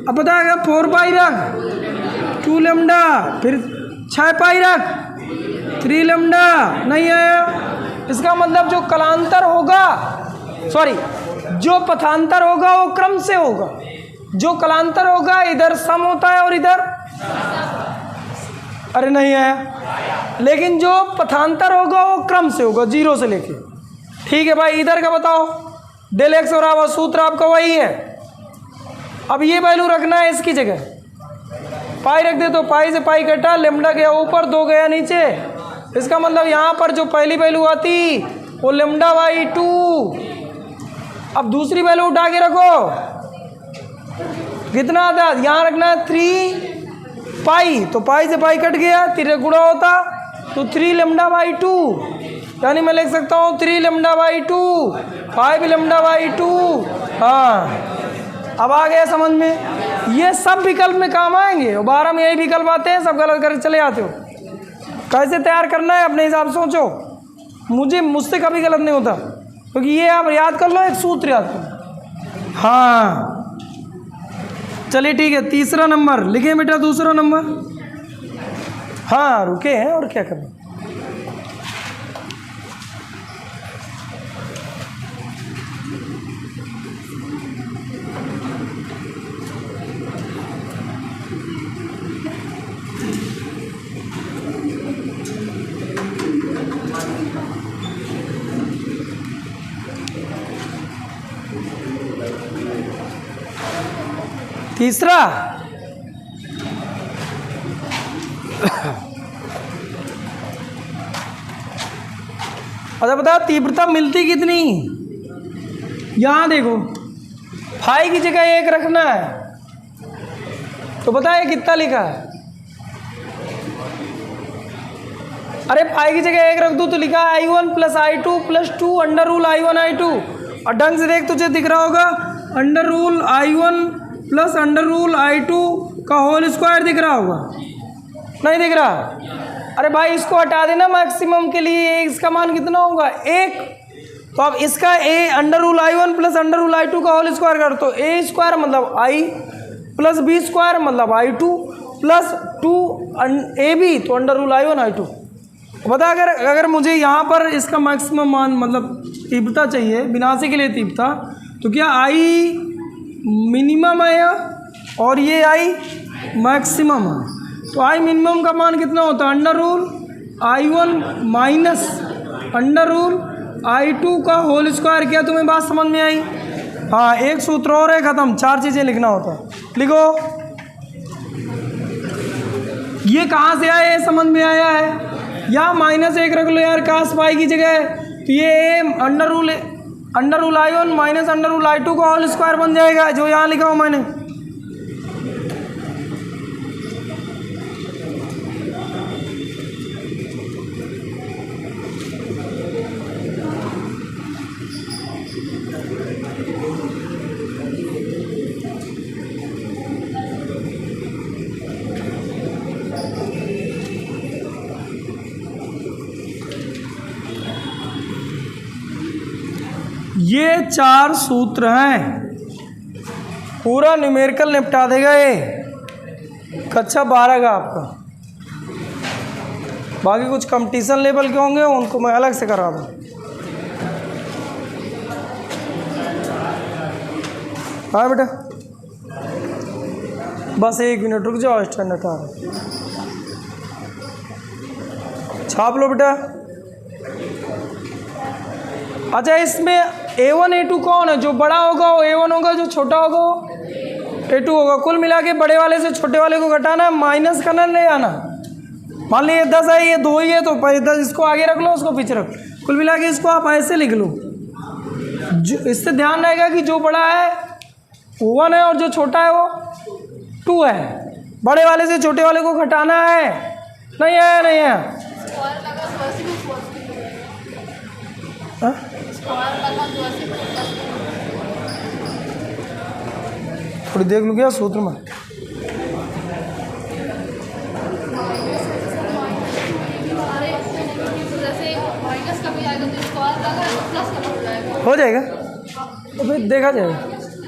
अब बता 4 पाई रख 2 लेमडा, फिर 6 पाई रख 3 लेमडा, नहीं आया। इसका मतलब जो कलांतर होगा, सॉरी जो पथांतर होगा वो क्रम से होगा। जो कलांतर होगा इधर सम होता है और इधर, अरे नहीं आया। लेकिन जो पथांतर होगा वो क्रम से होगा, 0 से लेके। ठीक है भाई, इधर का बताओ, डेल एक्स बराबर सूत्र आपका वही है। अब ये वैल्यू रखना है इसकी जगह, पाई रख दे तो पाई से पाई कटा, लेमडा गया ऊपर, 2 गया नीचे। इसका मतलब यहाँ पर जो पहली वैल्यू आती वो लेमडा बाई 2। अब दूसरी वैल्यू उठा के रखो, कितना आता है, यहाँ रखना है 3 पाई, तो पाई से पाई कट गया, 3 गुणा होता तो 3 लेमडा बाई 2। यानी मैं लिख सकता हूँ 3 लैम्डा बाई 2, 5 लैम्डा बाई 2। हाँ, अब आ गया समझ में। ये सब विकल्प में काम आएंगे और 12 में यही विकल्प आते हैं, सब गलत करके चले आते हो। कैसे तैयार करना है अपने हिसाब से सोचो, मुझसे कभी गलत नहीं होता, क्योंकि ये आप याद कर लो, एक सूत्र याद कर लो। हाँ चलिए ठीक है, तीसरा नंबर लिखे बेटा, दूसरा नंबर। हाँ रुके हैं और क्या करें। तीसरा अच्छा बता, तीव्रता मिलती कितनी? यहां देखो, फाई की जगह 1 रखना है, तो बताइए कितना लिखा है? अरे फाई की जगह 1 रख दूं तो लिखा है I1 + I2 + 2 under root I1 I2। और ढंग से देख, तुझे दिख रहा होगा under root I1 + under rule I2 का होल स्क्वायर दिख रहा होगा, नहीं दिख रहा? अरे भाई इसको हटा देना मैक्सिमम के लिए, इसका मान कितना होगा? 1। तो अब इसका under root I1 + under rule I2 का होल स्क्वायर कर, तो A² मतलब I + B² मतलब I2 + 2AB, तो अंडर रूल I1 I2। बता, अगर मुझे यहाँ पर इसका मैक्सिमम मान मतलब तीव्रता चाहिए, विनाशी के लिए तीव्रता, तो क्या I मिनिमम है और ये I मैक्सिमम है, तो I मिनिमम का मान कितना होता है? Under root I1 - under rule I2 का होल स्क्वायर। क्या तुम्हें बात समझ में आई? हाँ, एक सूत्र और है, खत्म। 4 चीज़ें लिखना होता है, लिखो। ये कहाँ से आया, ये समझ में आया है? या -1 रख लो यार काश पाई की जगह, तो ये under root I1 - under rule I2 का होल स्क्वायर बन जाएगा, जो यहाँ लिखा हूँ मैंने। ये 4 सूत्र हैं, पूरा न्यूमेरिकल निपटा देगा ये कक्षा 12 का आपका। बाकी कुछ कंपटीशन लेवल के होंगे, उनको मैं अलग से करा दूँ। हाँ बेटा, बस 1 मिनट रुक जाओ, स्टैंडर्ड आ रहा, छाप लो बेटा। अच्छा, इसमें A1 A2 कौन है? जो बड़ा होगा वो A1 होगा, जो छोटा होगा वो A2 होगा। कुल मिला के बड़े वाले से छोटे वाले को घटाना है, माइनस करना, ले आना। मान लीजिए 10 है, ये 2 ही है, तो 10 इसको आगे रख लो, उसको पीछे रख। कुल मिला के इसको आप ऐसे लिख लो। जो इससे ध्यान रहेगा कि जो बड़ा है वो 1 है और जो छोटा है वो 2 है। बड़े वाले से छोटे वाले को घटाना है, नहीं है, नहीं है। थोड़ी देख लो क्या सूत्र में। हो जाएगा तो फिर देखा जाएगा।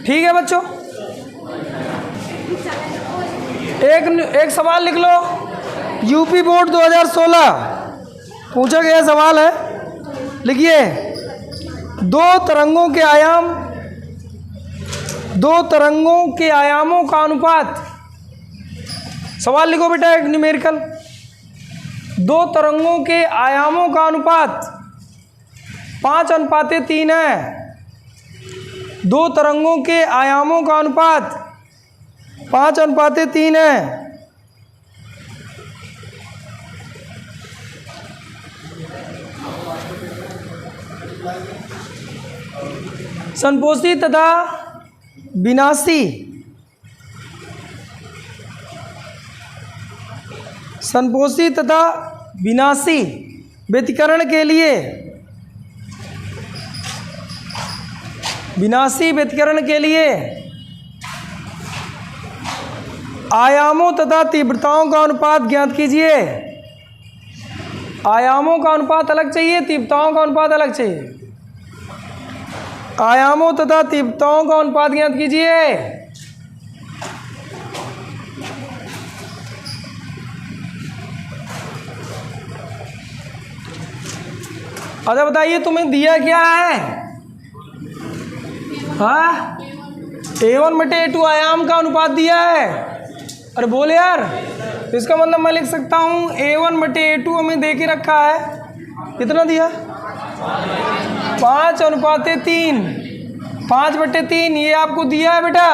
ठीक है बच्चों, एक सवाल लिख लो। यूपी बोर्ड 2016 पूछा गया सवाल है, लिखिए। दो तरंगों के आयामों का अनुपात। सवाल लिखो बेटा, एक न्यूमेरिकल। 2 तरंगों के आयामों का अनुपात 5:3 है। 2 तरंगों के आयामों का अनुपात 5:3 है। संपोषी तथा विनाशी व्यतिकरण के लिए विनाशी व्यतिकरण के लिए आयामों तथा तीव्रताओं का अनुपात ज्ञात कीजिए। आयामों का अनुपात अलग चाहिए, तीव्रताओं का अनुपात अलग चाहिए। आयामों तथा तीव्रताओं का अनुपात ज्ञात कीजिए। अच्छा बताइए तुम्हें दिया क्या है? हाँ, A1/A2 आयाम का अनुपात दिया है। अरे बोल यार, तो इसका मतलब मैं लिख सकता हूँ A1/A2 हमें दे के रखा है, कितना दिया? 5:3। 5/3 ये आपको दिया है बेटा।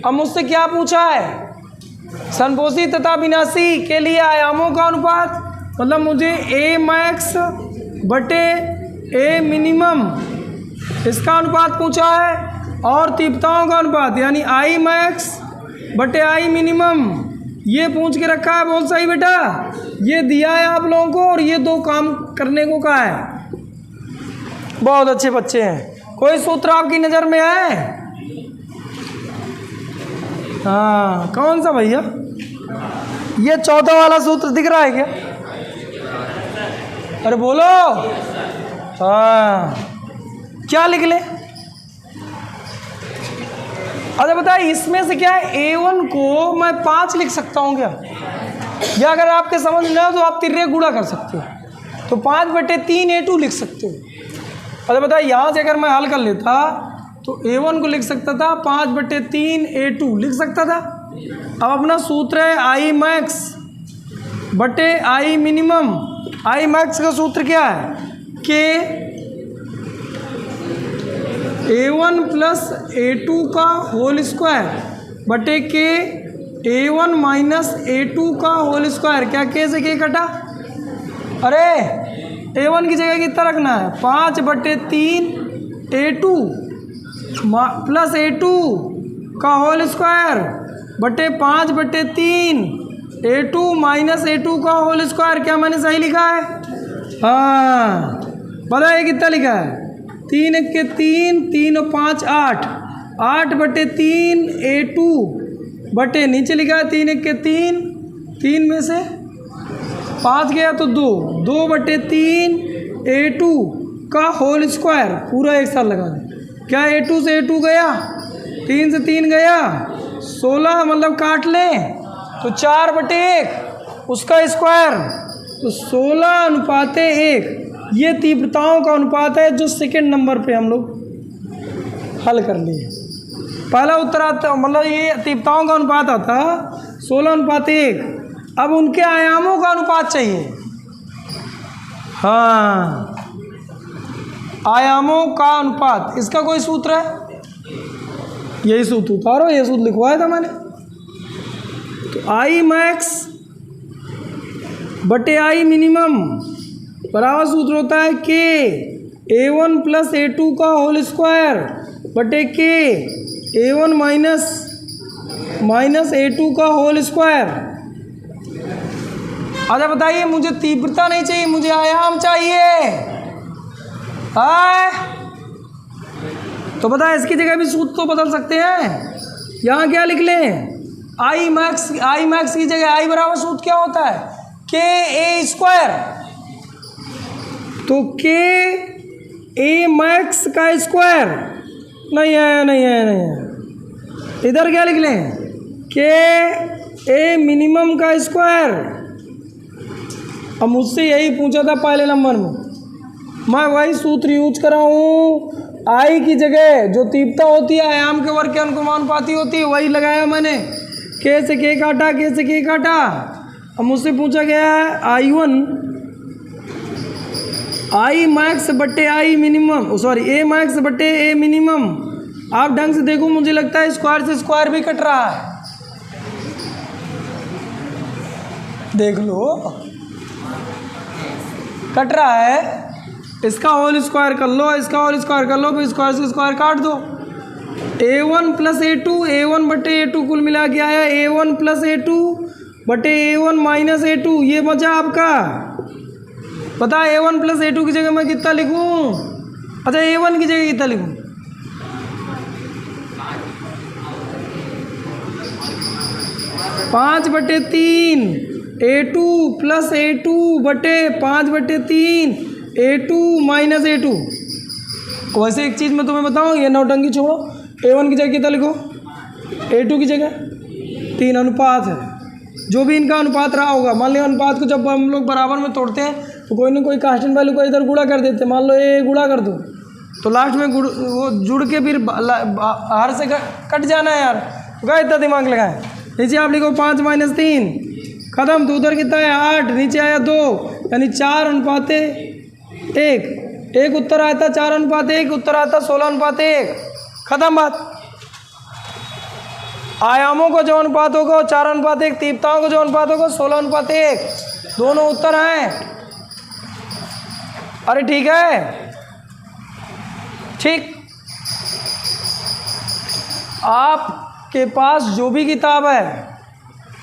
अब मुझसे क्या पूछा है? संपोषी तथा विनाशी के लिए आयामों का अनुपात, मतलब मुझे A मैक्स बटे A मिनिमम इसका अनुपात पूछा है, और तीव्रताओं का अनुपात यानी I मैक्स बटे I मिनिमम ये पूछ के रखा है। बहुत सही बेटा, ये दिया है आप लोगों को और ये दो काम करने को कहा है। बहुत अच्छे बच्चे हैं। कोई सूत्र आपकी नज़र में है? हाँ, कौन सा भैया? ये चौथा वाला सूत्र दिख रहा है क्या? अरे बोलो। हाँ, क्या लिख ले? अच्छा बताइए, इसमें से क्या है? A1 को मैं 5 लिख सकता हूँ क्या? या अगर आपके समझ में ना हो तो आप तिर्रे गुणा कर सकते हो, तो 5/3 A2 लिख सकते हो। अच्छा बताइए, यहाँ से अगर मैं हल कर लेता तो A1 को लिख सकता था 5/3 A2 लिख सकता था। अब अपना सूत्र है I मैक्स बटे I मिनिमम। I मैक्स का सूत्र क्या है? कि A1 प्लस A2 का होल स्क्वायर बटे के A1 माइनस A2 का होल स्क्वायर। क्या के से के कटा? अरे A1 की जगह कितना रखना है? 5/3 A2 प्लस A2 का होल स्क्वायर बटे 5/3 A2 माइनस A2 का होल स्क्वायर। क्या मैंने सही लिखा है? हाँ, बताइए कितना लिखा है? 3 के 3, 3 और 5 8, 8/3 A2 बटे नीचे लिखा है 3 के 3, 3 में से 5 गया तो 2, 2/3 A2 का होल स्क्वायर पूरा एक साथ लगा दें। क्या A2 से A2 गया, 3 से 3 गया, 16 मतलब काट लें तो 4/1 उसका स्क्वायर, तो 16:1। ये तीव्रताओं का अनुपात है जो सेकंड नंबर पे हम लोग हल कर लिए। पहला उत्तर आता, मतलब ये तीव्रताओं का अनुपात आता 16:1। अब उनके आयामों का अनुपात चाहिए। हाँ, आयामों का अनुपात, इसका कोई सूत्र है? यही सूत्र उतारो, ये सूत्र लिखवाया था मैंने। तो I मैक्स बटे I मिनिमम बराबर सूत्र होता है के A1 प्लस A2 का होल स्क्वायर बटे के A1 माइनस A2 का होल स्क्वायर। अच्छा बताइए, मुझे तीव्रता नहीं चाहिए, मुझे आयाम चाहिए। है तो बताए, इसकी जगह भी सूत्र तो बदल सकते हैं। यहाँ क्या लिख लें? I मैक्स की जगह I बराबर सूत्र क्या होता है? के A स्क्वायर। तो के A मैक्स का स्क्वायर नहीं है। इधर क्या लिख लें? के A मिनिमम का स्क्वायर। अब मुझसे यही पूछा था पहले नंबर में, मैं वही सूत्र यूज करा हूँ। I की जगह जो तीव्रता होती है आयाम के वर्ग के अनुपाती होती है, वही लगाया मैंने। के से के काटा, के से के काटा। अब मुझसे पूछा गया है I मैक्स बटे I minimum, sorry A max बटे A मिनिमम। आप ढंग से देखो, मुझे लगता है स्क्वायर से स्क्वायर भी कट रहा है। देख लो, कट रहा है। इसका होल स्क्वायर कर लो, इसका होल स्क्वायर कर लो, फिर स्क्वायर से स्क्वायर काट दो। A1 प्लस A2, A1 बटे A2 कुल मिला के आया A1 प्लस A2 बटे A1 माइनस A2। ये बचा आपका। पता है A1 प्लस A2 की जगह मैं कितना लिखूं? अच्छा, A1 की जगह कितना लिखूं? 5/3 A2 प्लस A2 बटे 5/3 A2 माइनस A2। वैसे एक चीज़ मैं तुम्हें बताऊँ, ये नौटंकी छोड़ो, A1 की जगह कितना लिखो, A2 की जगह 3 अनुपात है। जो भी इनका अनुपात रहा होगा, मान लिया अनुपात को जब हम लोग बराबर में तोड़ते हैं तो कोई ना कोई कांस्टेंट वैल्यू को इधर गुणा कर देते हैं। मान लो ये गुणा कर दो तो लास्ट में वो जुड़ के फिर बाहर से कट जाना है यार, क्या इतना दिमाग लगाएं। नीचे आप लिखो 5 - 3 खत्म। तो उधर कितना है 8, नीचे आया 2, यानी 4:1। एक उत्तर आया था 4:1, उत्तर आता 16:1। खत्म बात। आयामों को जो अनुपात होगा 4:1, तीव्रताओं को जो अनुपात होगा 16:1। दोनों उत्तर हैं। अरे ठीक है, ठीक। आपके पास जो भी किताब है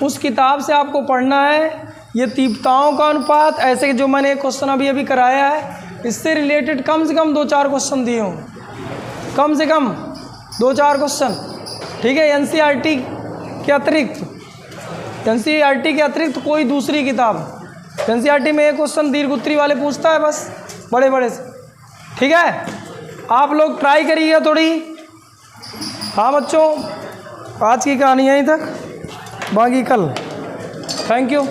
उस किताब से आपको पढ़ना है ये तीव्रताओं का अनुपात। ऐसे जो मैंने एक क्वेश्चन अभी कराया है इससे रिलेटेड कम से कम 2-4 क्वेश्चन दिए हों, कम से कम 2-4 क्वेश्चन, ठीक है। एनसीईआरटी के अतिरिक्त कोई दूसरी किताब। एनसीईआरटी में एक क्वेश्चन दीर्घ वाले पूछता है बस, बड़े बड़े से, ठीक है। आप लोग ट्राई करिएगा थोड़ी। हाँ बच्चों, आज की कहानी यहीं तक, बाकी कल। Thank you.